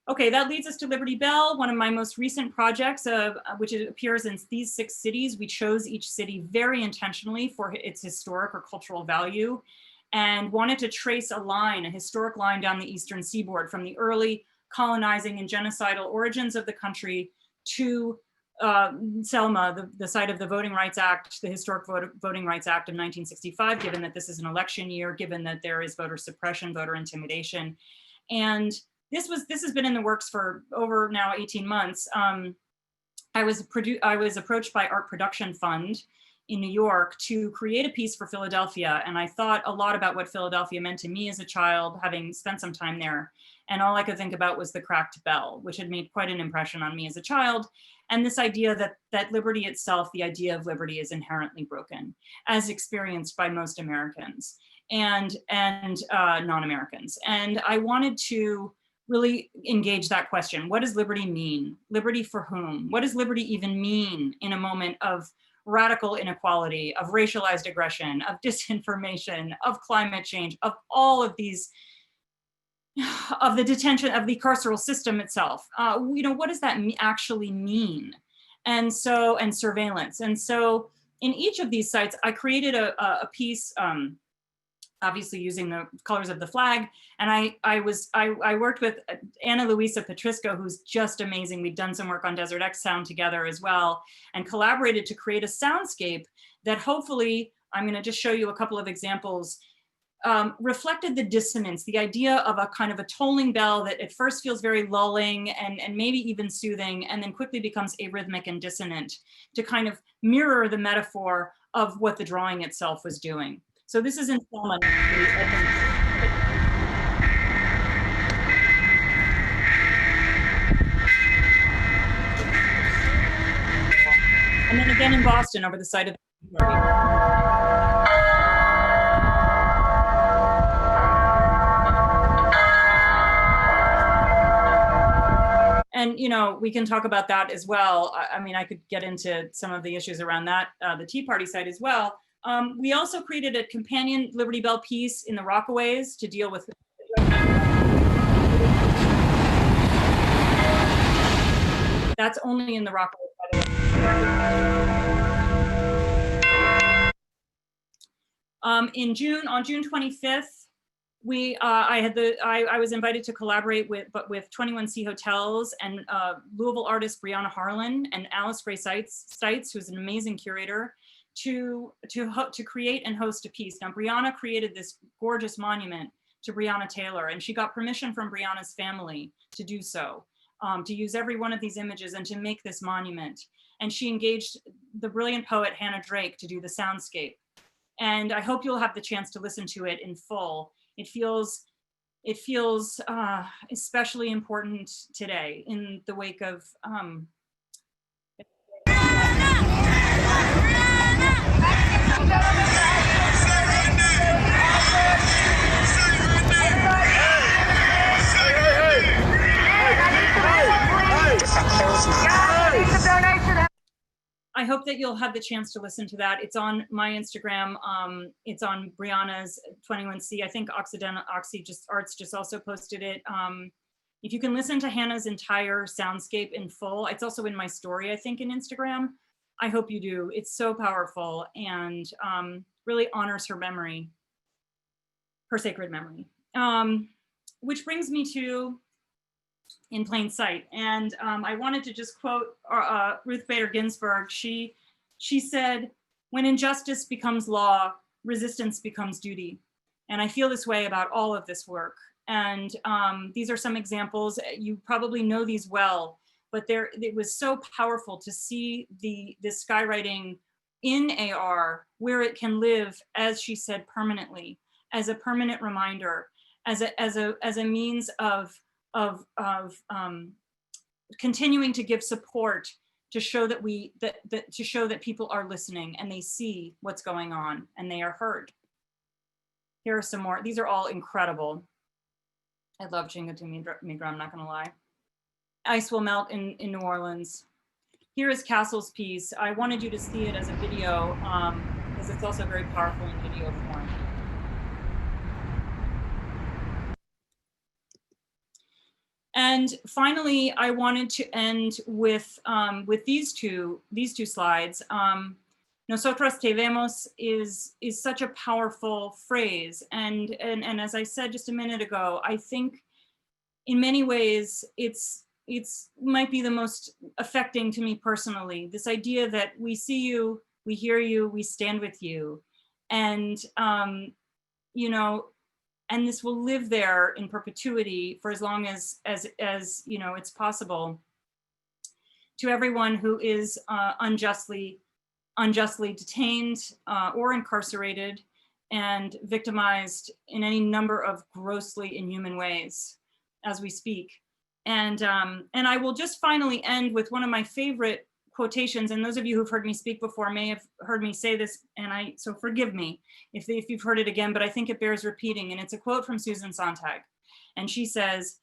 Okay, that leads us to Liberty Bell, one of my most recent projects, which appears in these 6 cities. We chose each city very intentionally for its historic or cultural value, and wanted to trace a historic line down the eastern seaboard from the early colonizing and genocidal origins of the country to Selma, the site of the Voting Rights Act, the historic Voting Rights Act of 1965, given that this is an election year, given that there is voter suppression, voter intimidation. And this has been in the works for over now 18 months. I was approached by Art Production Fund in New York to create a piece for Philadelphia. And I thought a lot about what Philadelphia meant to me as a child, having spent some time there. And all I could think about was the cracked bell, which had made quite an impression on me as a child. And this idea that liberty itself, the idea of liberty, is inherently broken, as experienced by most Americans and non-Americans. And I wanted to really engage that question. What does liberty mean? Liberty for whom? What does liberty even mean in a moment of radical inequality, of racialized aggression, of disinformation, of climate change, of all of these, of the detention, of the carceral system itself? You know, what does that actually mean? And surveillance. And so in each of these sites, I created a piece, obviously using the colors of the flag. And I worked with Ana Luisa Petrisco, who's just amazing. We've done some work on Desert X sound together as well, and collaborated to create a soundscape that hopefully, I'm gonna just show you a couple of examples, reflected the dissonance, the idea of a kind of a tolling bell that at first feels very lulling and maybe even soothing, and then quickly becomes arrhythmic and dissonant, to kind of mirror the metaphor of what the drawing itself was doing. So this is in Selma. And then again in Boston over the site of the And, you know, we can talk about that as well. I mean, I could get into some of the issues around that, the Tea Party site as well. We also created a companion Liberty Bell piece in the Rockaways to deal with. That's only in the Rockaways, by the way. On June 25th, I was invited to collaborate with 21C Hotels and Louisville artist Brianna Harlan and Alice Gray Stites, who's an amazing curator, to create and host a piece. Now, Brianna created this gorgeous monument to Breonna Taylor, and she got permission from Brianna's family to do so. to use every one of these images and to make this monument. And she engaged the brilliant poet Hannah Drake to do the soundscape. And I hope you'll have the chance to listen to it in full. It feels especially important today in the wake of I hope that you'll have the chance to listen to that. It's on my Instagram. It's on Brianna's 21C. I think Oxy Arts just also posted it. If you can listen to Hannah's entire soundscape in full, it's also in my story, I think, in Instagram. I hope you do. It's so powerful and really honors her memory, her sacred memory. Which brings me to In Plain Sight. And I wanted to just quote Ruth Bader Ginsburg. She said, "When injustice becomes law, resistance becomes duty." And I feel this way about all of this work. And these are some examples. You probably know these well, but it was so powerful to see this skywriting in AR, where it can live, as she said, permanently, as a permanent reminder, as a means of continuing to give support to show that people are listening and they see what's going on and they are heard. Here are some more. These are all incredible. I love Chinga to Migra, I'm not gonna lie. Ice Will Melt in New Orleans. Here is Castle's piece. I wanted you to see it as a video because it's also very powerful in video form. And finally, I wanted to end with these two slides. Nosotras te vemos is such a powerful phrase. And as I said just a minute ago, I think in many ways, it's might be the most affecting to me personally. This idea that we see you, we hear you, we stand with you. And, and this will live there in perpetuity for as long as it's possible. To everyone who is unjustly detained or incarcerated and victimized in any number of grossly inhuman ways as we speak. And I will just finally end with one of my favorite quotations, and those of you who've heard me speak before may have heard me say this, so forgive me if you've heard it again, but I think it bears repeating, and it's a quote from Susan Sontag. And she says,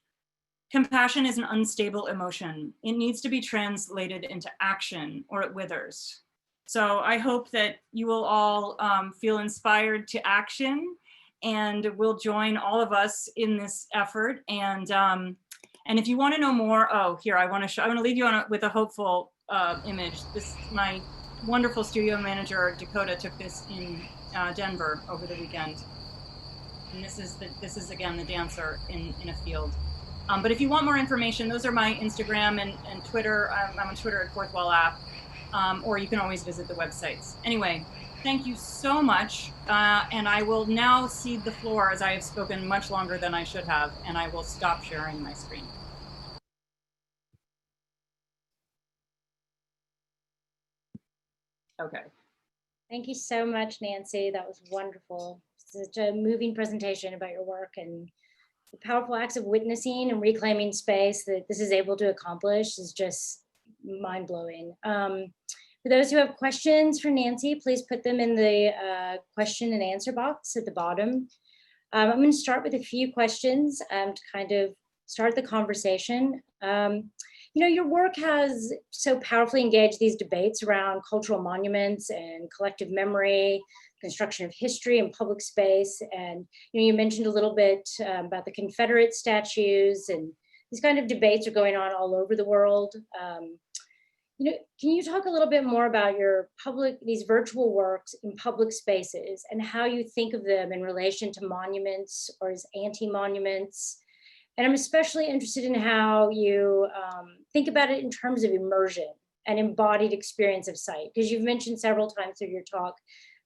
"Compassion is an unstable emotion. It needs to be translated into action or it withers." So I hope that you will all feel inspired to action and will join all of us in this effort. And if you want to know more, here, I want to leave you with a hopeful image. My wonderful studio manager, Dakota, took this in Denver over the weekend. And this is again, the dancer in a field. But if you want more information, those are my Instagram and Twitter. I'm on Twitter at Fourth Wall App, or you can always visit the websites. Anyway, thank you so much. And I will now cede the floor, as I have spoken much longer than I should have, and I will stop sharing my screen. Okay.
Thank you so much, Nancy. That was wonderful. Such a moving presentation about your work and the powerful acts of witnessing and reclaiming space that this is able to accomplish is just mind-blowing. For those who have questions for Nancy, please put them in the question and answer box at the bottom. I'm going to start with a few questions to kind of start the conversation. Your work has so powerfully engaged these debates around cultural monuments and collective memory, construction of history and public space. And you mentioned a little bit about the Confederate statues, and these kind of debates are going on all over the world. Can you talk a little bit more about these virtual works in public spaces and how you think of them in relation to monuments or as anti-monuments? And I'm especially interested in how you think about it in terms of immersion and embodied experience of sight, because you've mentioned several times through your talk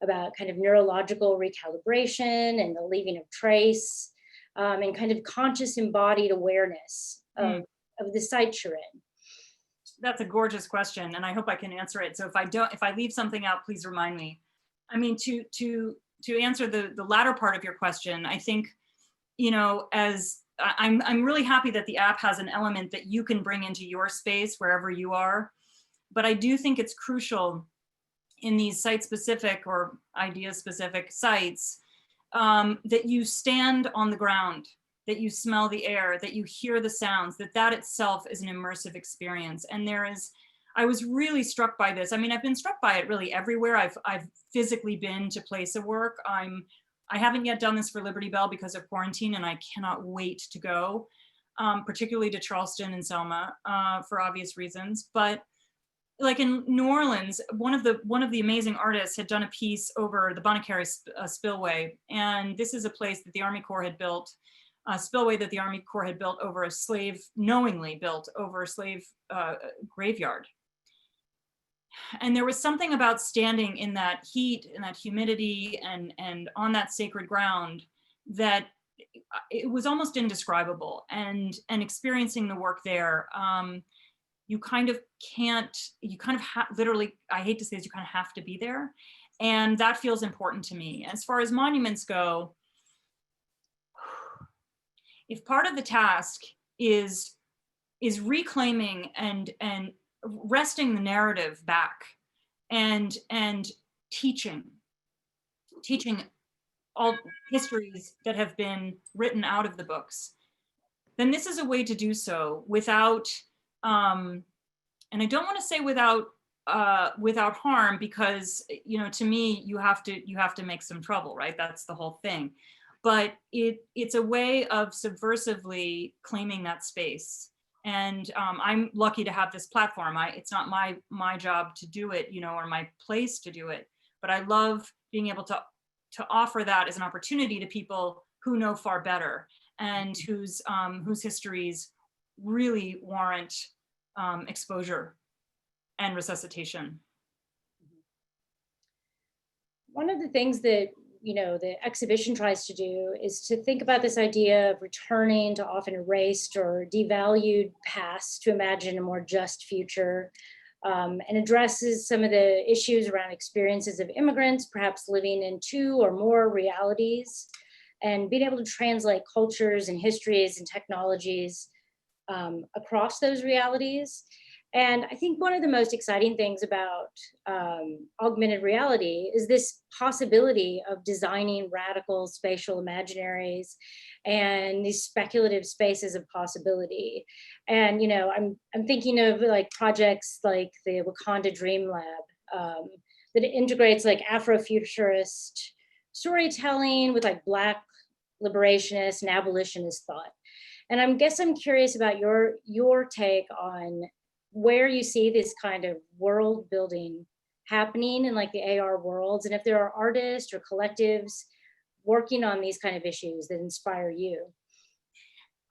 about kind of neurological recalibration and the leaving of trace and kind of conscious embodied awareness of of the sites you're in?
That's a gorgeous question, and I hope I can answer it. So if I leave something out, please remind me. I mean, to answer the latter part of your question, I think, you know, I'm really happy that the app has an element that you can bring into your space wherever you are. But I do think it's crucial in these site-specific or idea-specific sites that you stand on the ground, that you smell the air, that you hear the sounds, that itself is an immersive experience. And I was really struck by this. I mean, I've been struck by it really everywhere. I've physically been to place of work. I haven't yet done this for Liberty Bell because of quarantine, and I cannot wait to go, particularly to Charleston and Selma for obvious reasons. But like in New Orleans, one of the amazing artists had done a piece over the Bonnecary Spillway, and this is a place that the Army Corps had built, a spillway that the Army Corps had built over knowingly built over a slave graveyard. And there was something about standing in that heat and that humidity and on that sacred ground that it was almost indescribable. And experiencing the work there, you kind of literally, I hate to say this, you kind of have to be there. And that feels important to me. As far as monuments go, if part of the task is reclaiming and wresting the narrative back and teaching all histories that have been written out of the books, then this is a way to do so without, and I don't want to say without harm, because, you know, to me, you have to make some trouble, right? That's the whole thing. But it's a way of subversively claiming that space. And I'm lucky to have this platform. It's not my job to do it, you know, or my place to do it. But I love being able to offer that as an opportunity to people who know far better and whose histories really warrant exposure and resuscitation.
One of the things that, you know, the exhibition tries to do is to think about this idea of returning to often erased or devalued past to imagine a more just future, and addresses some of the issues around experiences of immigrants, perhaps living in two or more realities, and being able to translate cultures and histories and technologies across those realities. And I think one of the most exciting things about augmented reality is this possibility of designing radical spatial imaginaries and these speculative spaces of possibility. And, you know, I'm thinking of like projects like the Wakanda Dream Lab that integrates like Afrofuturist storytelling with like Black liberationist and abolitionist thought. And I'm curious about your take on where you see this kind of world building happening in like the AR worlds, and if there are artists or collectives working on these kind of issues that inspire you.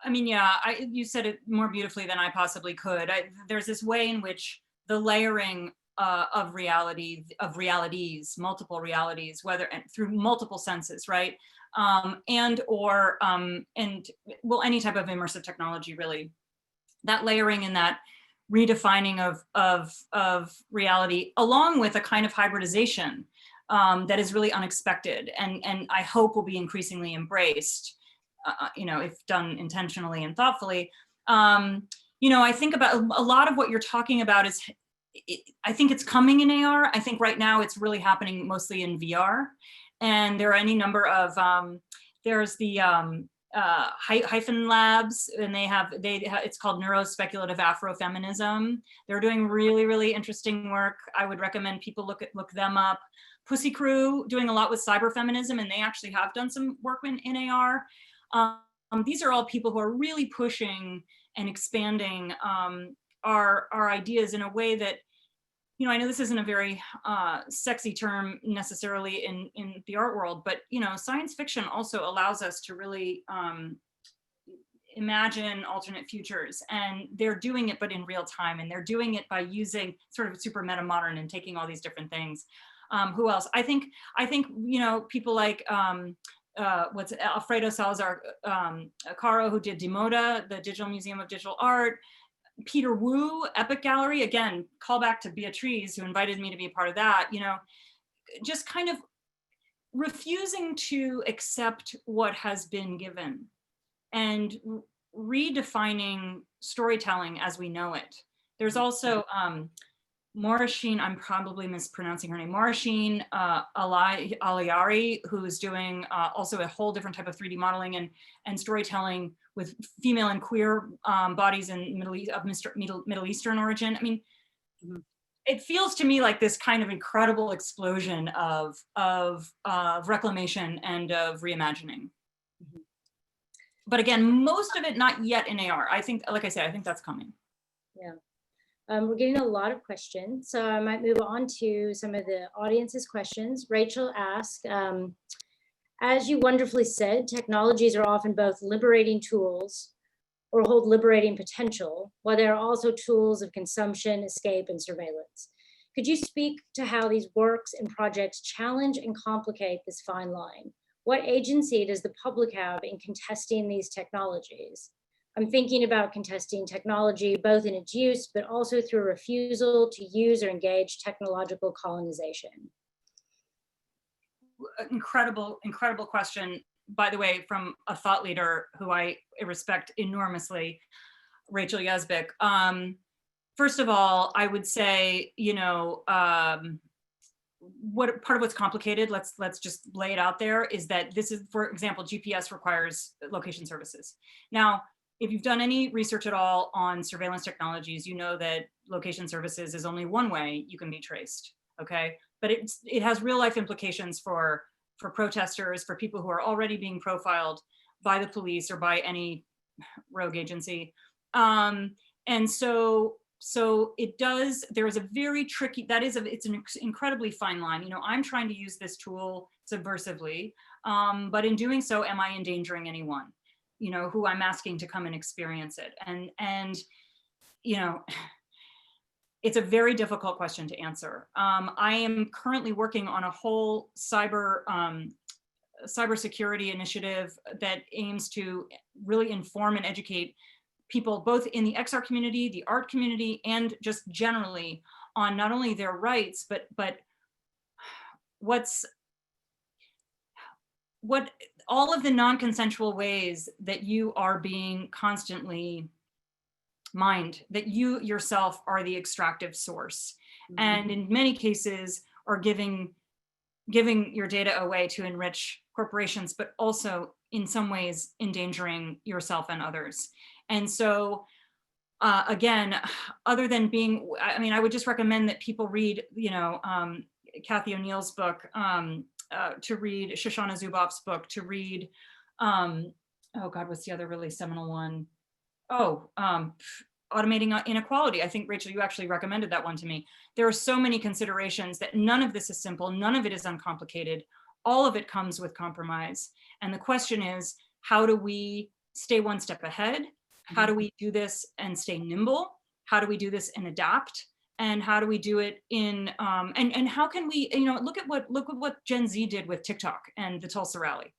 I mean, yeah, you said it more beautifully than I possibly could. There's this way in which the layering of realities, multiple realities, whether through multiple senses, right? And any type of immersive technology, really, that layering and that redefining of reality, along with a kind of hybridization that is really unexpected and I hope will be increasingly embraced, you know, if done intentionally and thoughtfully. You know, I think about a lot of what you're talking about I think it's coming in AR. I think right now it's really happening mostly in VR, and there are any number of there's the Hyphen Labs, and it's called neurospeculative Afrofeminism. They're doing really, really interesting work. I would recommend people look them up. Pussy Crew doing a lot with cyberfeminism, and they actually have done some work in AR. These are all people who are really pushing and expanding our ideas in a way that, you know, I know this isn't a very sexy term necessarily in the art world, but, you know, science fiction also allows us to really imagine alternate futures, and they're doing it, but in real time, and they're doing it by using sort of super meta modern and taking all these different things. Who else? I think, you know, people like Alfredo Salazar Caro, who did Demoda, the Digital Museum of Digital Art, Peter Wu, Epic Gallery, again, call back to Beatrice, who invited me to be a part of that, you know, just kind of refusing to accept what has been given and redefining storytelling as we know it. There's also Morashine, I'm probably mispronouncing her name, Morashine Aliari, who is doing also a whole different type of 3D modeling and storytelling with female and queer bodies in Middle Eastern origin. I mean, it feels to me like this kind of incredible explosion of reclamation and of reimagining. But again, most of it not yet in AR. I think, like I said, I think that's coming.
Yeah. We're getting a lot of questions, so I might move on to some of the audience's questions. Rachel asked, as you wonderfully said, technologies are often both liberating tools or hold liberating potential, while they are also tools of consumption, escape, and surveillance. Could you speak to how these works and projects challenge and complicate this fine line? What agency does the public have in contesting these technologies? I'm thinking about contesting technology both in its use, but also through refusal to use or engage technological colonization.
Incredible, incredible question, by the way, from a thought leader who I respect enormously, Rachel Yazbek. First of all, I would say, you know, part of what's complicated, let's just lay it out there, is that this is, for example, GPS requires location services. Now, if you've done any research at all on surveillance technologies, you know that location services is only one way you can be traced, okay? But it has real life implications for protesters, for people who are already being profiled by the police or by any rogue agency. And so it does, there is a very tricky, it's an incredibly fine line. You know, I'm trying to use this tool subversively, but in doing so, am I endangering anyone, you know, who I'm asking to come and experience it? And you know, it's a very difficult question to answer. I am currently working on a whole cybersecurity initiative that aims to really inform and educate people both in the XR community, the art community, and just generally on not only their rights, but what all of the non-consensual ways that you are being constantly mined, that you yourself are the extractive source. And in many cases are giving your data away to enrich corporations, but also in some ways endangering yourself and others. And so again, other than being, I mean, I would just recommend that people read, you know, Kathy O'Neill's book, to read Shoshana Zuboff's book, to read, oh God, what's the other really seminal one? Oh, Automating Inequality. I think, Rachel, you actually recommended that one to me. There are so many considerations that none of this is simple, none of it is uncomplicated. All of it comes with compromise. And the question is, how do we stay one step ahead? How do we do this and stay nimble? How do we do this and adapt? And how do we do it in, and how can we, you know, look at what Gen Z did with TikTok and the Tulsa rally.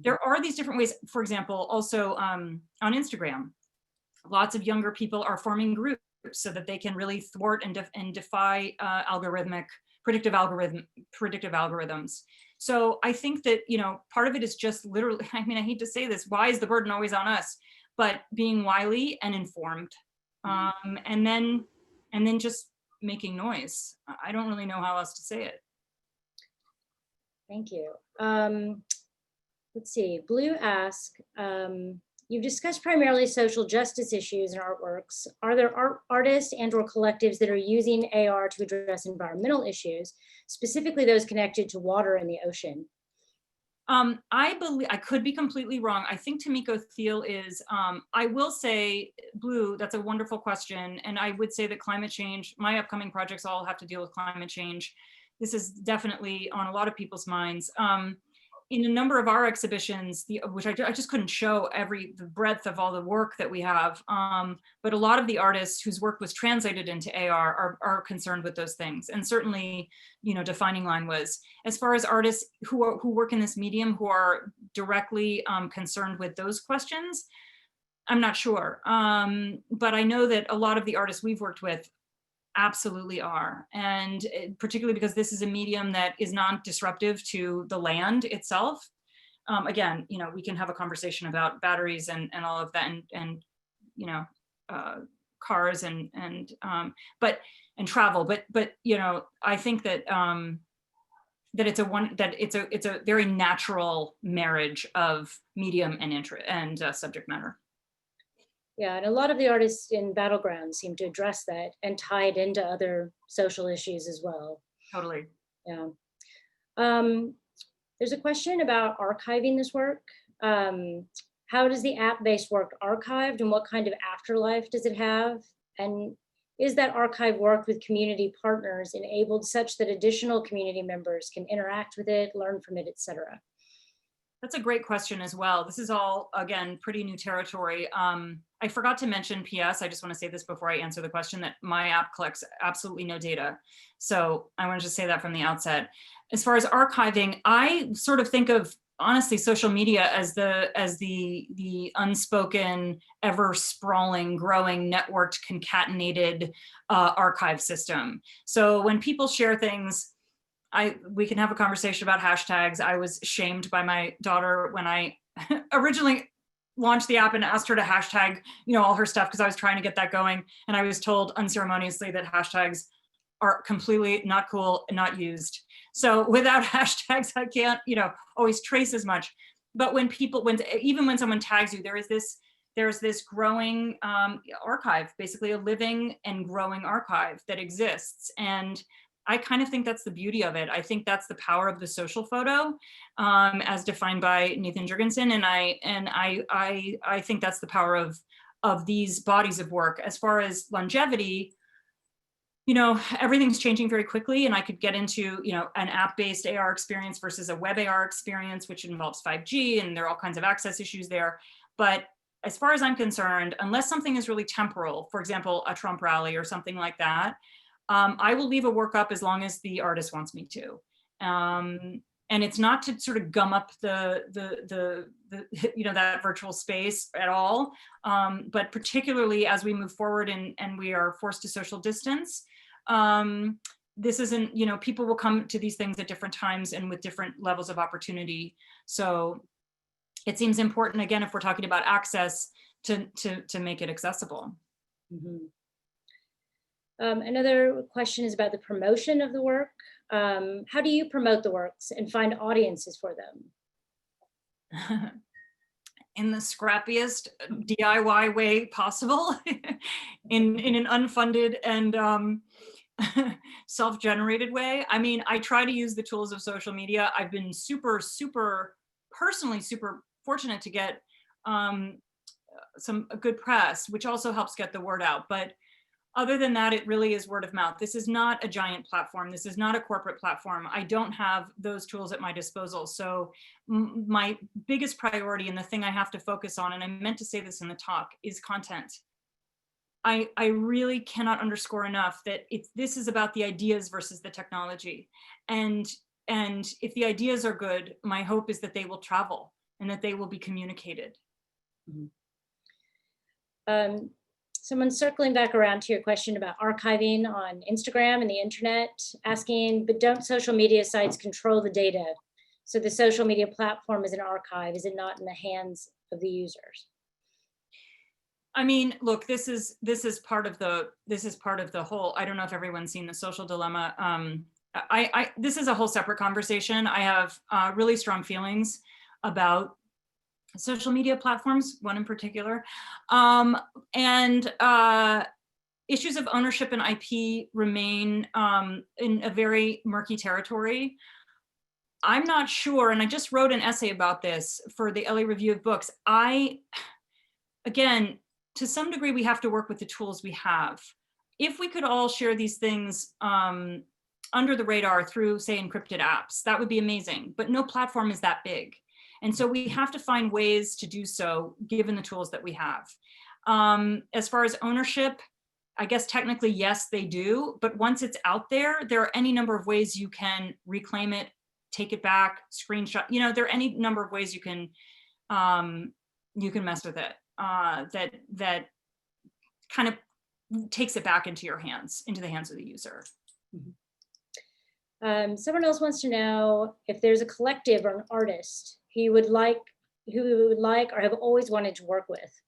There are these different ways, for example, also on Instagram, lots of younger people are forming groups so that they can really thwart and defy predictive algorithms. So I think that, you know, part of it is just literally, I mean, I hate to say this, why is the burden always on us? But being wily and informed, and then just making noise. I don't really know how else to say it.
Thank you. Let's see, Blue asks, you've discussed primarily social justice issues in artworks. Are there artists and or collectives that are using AR to address environmental issues, specifically those connected to water and the ocean?
I believe, I could be completely wrong. I think Tomiko Thiel is, I will say, Blue, that's a wonderful question. And I would say that climate change, my upcoming projects all have to deal with climate change. This is definitely on a lot of people's minds. In a number of our exhibitions, which I just couldn't show the breadth of all the work that we have, but a lot of the artists whose work was translated into AR are concerned with those things. And certainly, you know, Defining Line was. As far as artists who work in this medium who are directly concerned with those questions, I'm not sure. But I know that a lot of the artists we've worked with absolutely are. And particularly because this is a medium that is non-disruptive to the land itself. Again, you know, we can have a conversation about batteries and all of that and you know, cars and travel. But, you know, I think that that it's a very natural marriage of medium and interest and subject matter.
Yeah, and a lot of the artists in Battlegrounds seem to address that and tie it into other social issues as well.
Totally.
Yeah. There's a question about archiving this work. How does the app-based work archived and what kind of afterlife does it have? And is that archive work with community partners enabled such that additional community members can interact with it, learn from it, etc.?
That's a great question as well. This is all, again, pretty new territory. I forgot to mention, PS, I just want to say this before I answer the question, that my app collects absolutely no data. So I want to just say that from the outset. As far as archiving, I sort of think of, honestly, social media as the unspoken, ever sprawling, growing, networked, concatenated archive system. So when people share things, we can have a conversation about hashtags. I was shamed by my daughter when I originally launched the app and asked her to hashtag, you know, all her stuff because I was trying to get that going. And I was told unceremoniously that hashtags are completely not cool and not used. So without hashtags, I can't, you know, always trace as much. But when even when someone tags you, there's this growing archive, basically a living and growing archive that exists. And I kind of think that's the beauty of it. I think that's the power of the social photo, as defined by Nathan Jurgensen, and I think that's the power of these bodies of work. As far as longevity, you know, everything's changing very quickly, and I could get into, you know, an app-based AR experience versus a web AR experience, which involves 5G, and there are all kinds of access issues there. But as far as I'm concerned, unless something is really temporal, for example, a Trump rally or something like that, I will leave a work up as long as the artist wants me to. And it's not to sort of gum up the you know, that virtual space at all. But particularly as we move forward and we are forced to social distance, this isn't, you know, people will come to these things at different times and with different levels of opportunity. So it seems important, again, if we're talking about access, to make it accessible.
Mm-hmm. Another question is about the promotion of the work. How do you promote the works and find audiences for them?
In the scrappiest DIY way possible, in an unfunded and self-generated way. I mean, I try to use the tools of social media. I've been personally super fortunate to get some good press, which also helps get the word out. But other than that, it really is word of mouth. This is not a giant platform. This is not a corporate platform. I don't have those tools at my disposal. So my biggest priority and the thing I have to focus on, and I meant to say this in the talk, is content. I really cannot underscore enough that this is about the ideas versus the technology. And if the ideas are good, my hope is that they will travel and that they will be communicated.
Mm-hmm. Someone circling back around to your question about archiving on Instagram and the internet, asking, but don't social media sites control the data? So the social media platform is an archive, is it not in the hands of the users?
I mean, look, this is part of the whole, I don't know if everyone's seen The Social Dilemma. This is a whole separate conversation. I have really strong feelings about social media platforms, one in particular, and issues of ownership and IP remain in a very murky territory. I'm not sure, and I just wrote an essay about this for the LA Review of Books. Again, to some degree, we have to work with the tools we have. If we could all share these things under the radar through, say, encrypted apps, that would be amazing, but no platform is that big. And so we have to find ways to do so, given the tools that we have. As far as ownership, I guess technically, yes, they do. But once it's out there, there are any number of ways you can reclaim it, take it back, screenshot. You know, there are any number of ways you can mess with it. that kind of takes it back into the hands of the user.
Someone else wants to know if there's a collective or an artist who you would like or have always wanted to work with.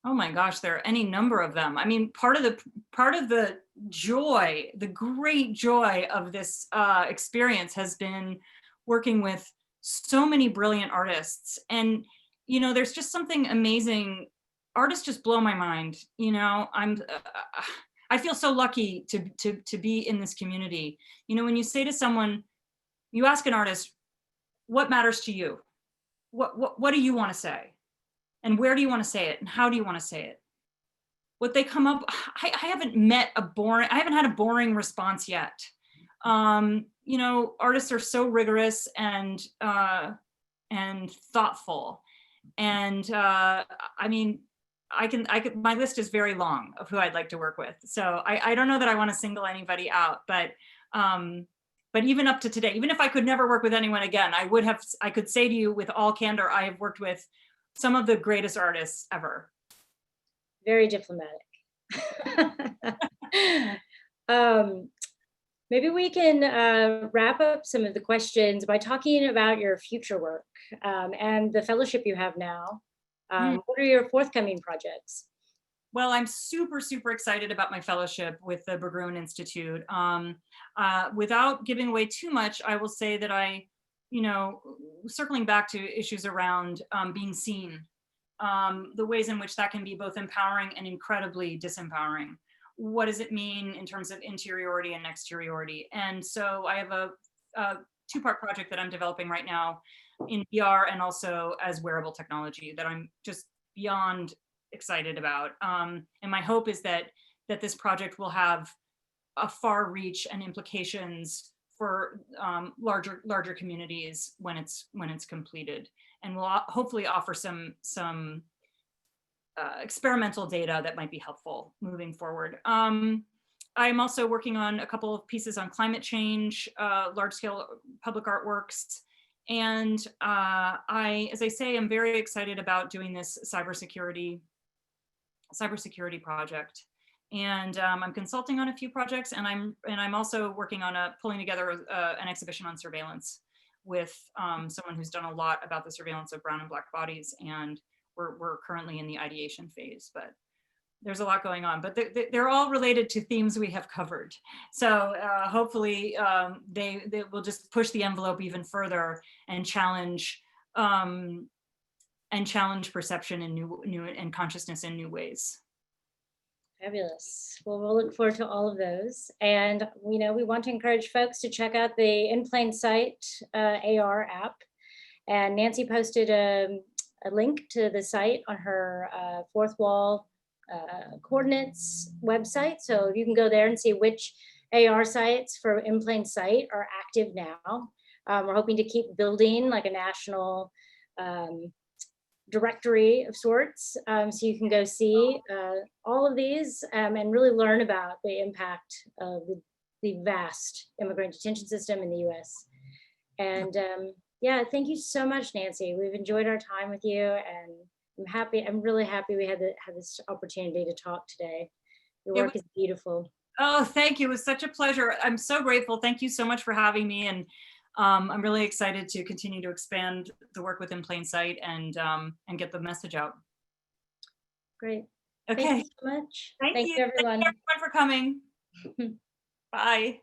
Oh my gosh, there are any number of them. I mean, part of the joy, the great joy of this experience has been working with so many brilliant artists. And, you know, there's just something amazing. Artists just blow my mind. You know, I feel so lucky to be in this community. You know, when you say to someone, you ask an artist, what matters to you? What do you want to say? And where do you want to say it? And how do you want to say it? What they come up, I haven't had a boring response yet. You know, artists are so rigorous and thoughtful. And I mean, my list is very long of who I'd like to work with. So I don't know that I want to single anybody out, but even up to today, even if I could never work with anyone again, I could say to you with all candor, I have worked with some of the greatest artists ever.
Very diplomatic. Maybe we can wrap up some of the questions by talking about your future work and the fellowship you have now. What are your forthcoming projects?
Well, I'm super, super excited about my fellowship with the Berggruen Institute. Without giving away too much, I will say that you know, circling back to issues around being seen, the ways in which that can be both empowering and incredibly disempowering. What does it mean in terms of interiority and exteriority? And so I have a two-part project that I'm developing right now in VR and also as wearable technology that I'm just beyond excited about. And my hope is that this project will have a far reach and implications for larger communities when it's completed, and will hopefully offer some experimental data that might be helpful moving forward. I'm also working on a couple of pieces on climate change, large-scale public artworks, and as I say, I'm very excited about doing this cybersecurity project. And I'm consulting on a few projects, and I'm also working on pulling together an exhibition on surveillance with someone who's done a lot about the surveillance of brown and black bodies, and we're currently in the ideation phase, but there's a lot going on. But they're all related to themes we have covered. So hopefully they will just push the envelope even further and challenge perception in new and consciousness in new ways.
Fabulous. Well, we'll look forward to all of those. And we want to encourage folks to check out the In Plain Sight AR app. And Nancy posted a link to the site on her Fourth Wall coordinates website. So you can go there and see which AR sites for In Plain Sight are active now. We're hoping to keep building like a national directory of sorts, so you can go see all of these and really learn about the impact of the vast immigrant detention system in the US. And yeah, thank you so much, Nancy. We've enjoyed our time with you, and I'm really happy we had this opportunity to talk today. Your work is beautiful.
Oh, thank you. It was such a pleasure. I'm so grateful. Thank you so much for having me. And I'm really excited to continue to expand the work with In Plain Sight and get the message out.
Great.
Okay.
Thank you so much.
Thank you,
everyone.
Thank you everyone for coming. Bye.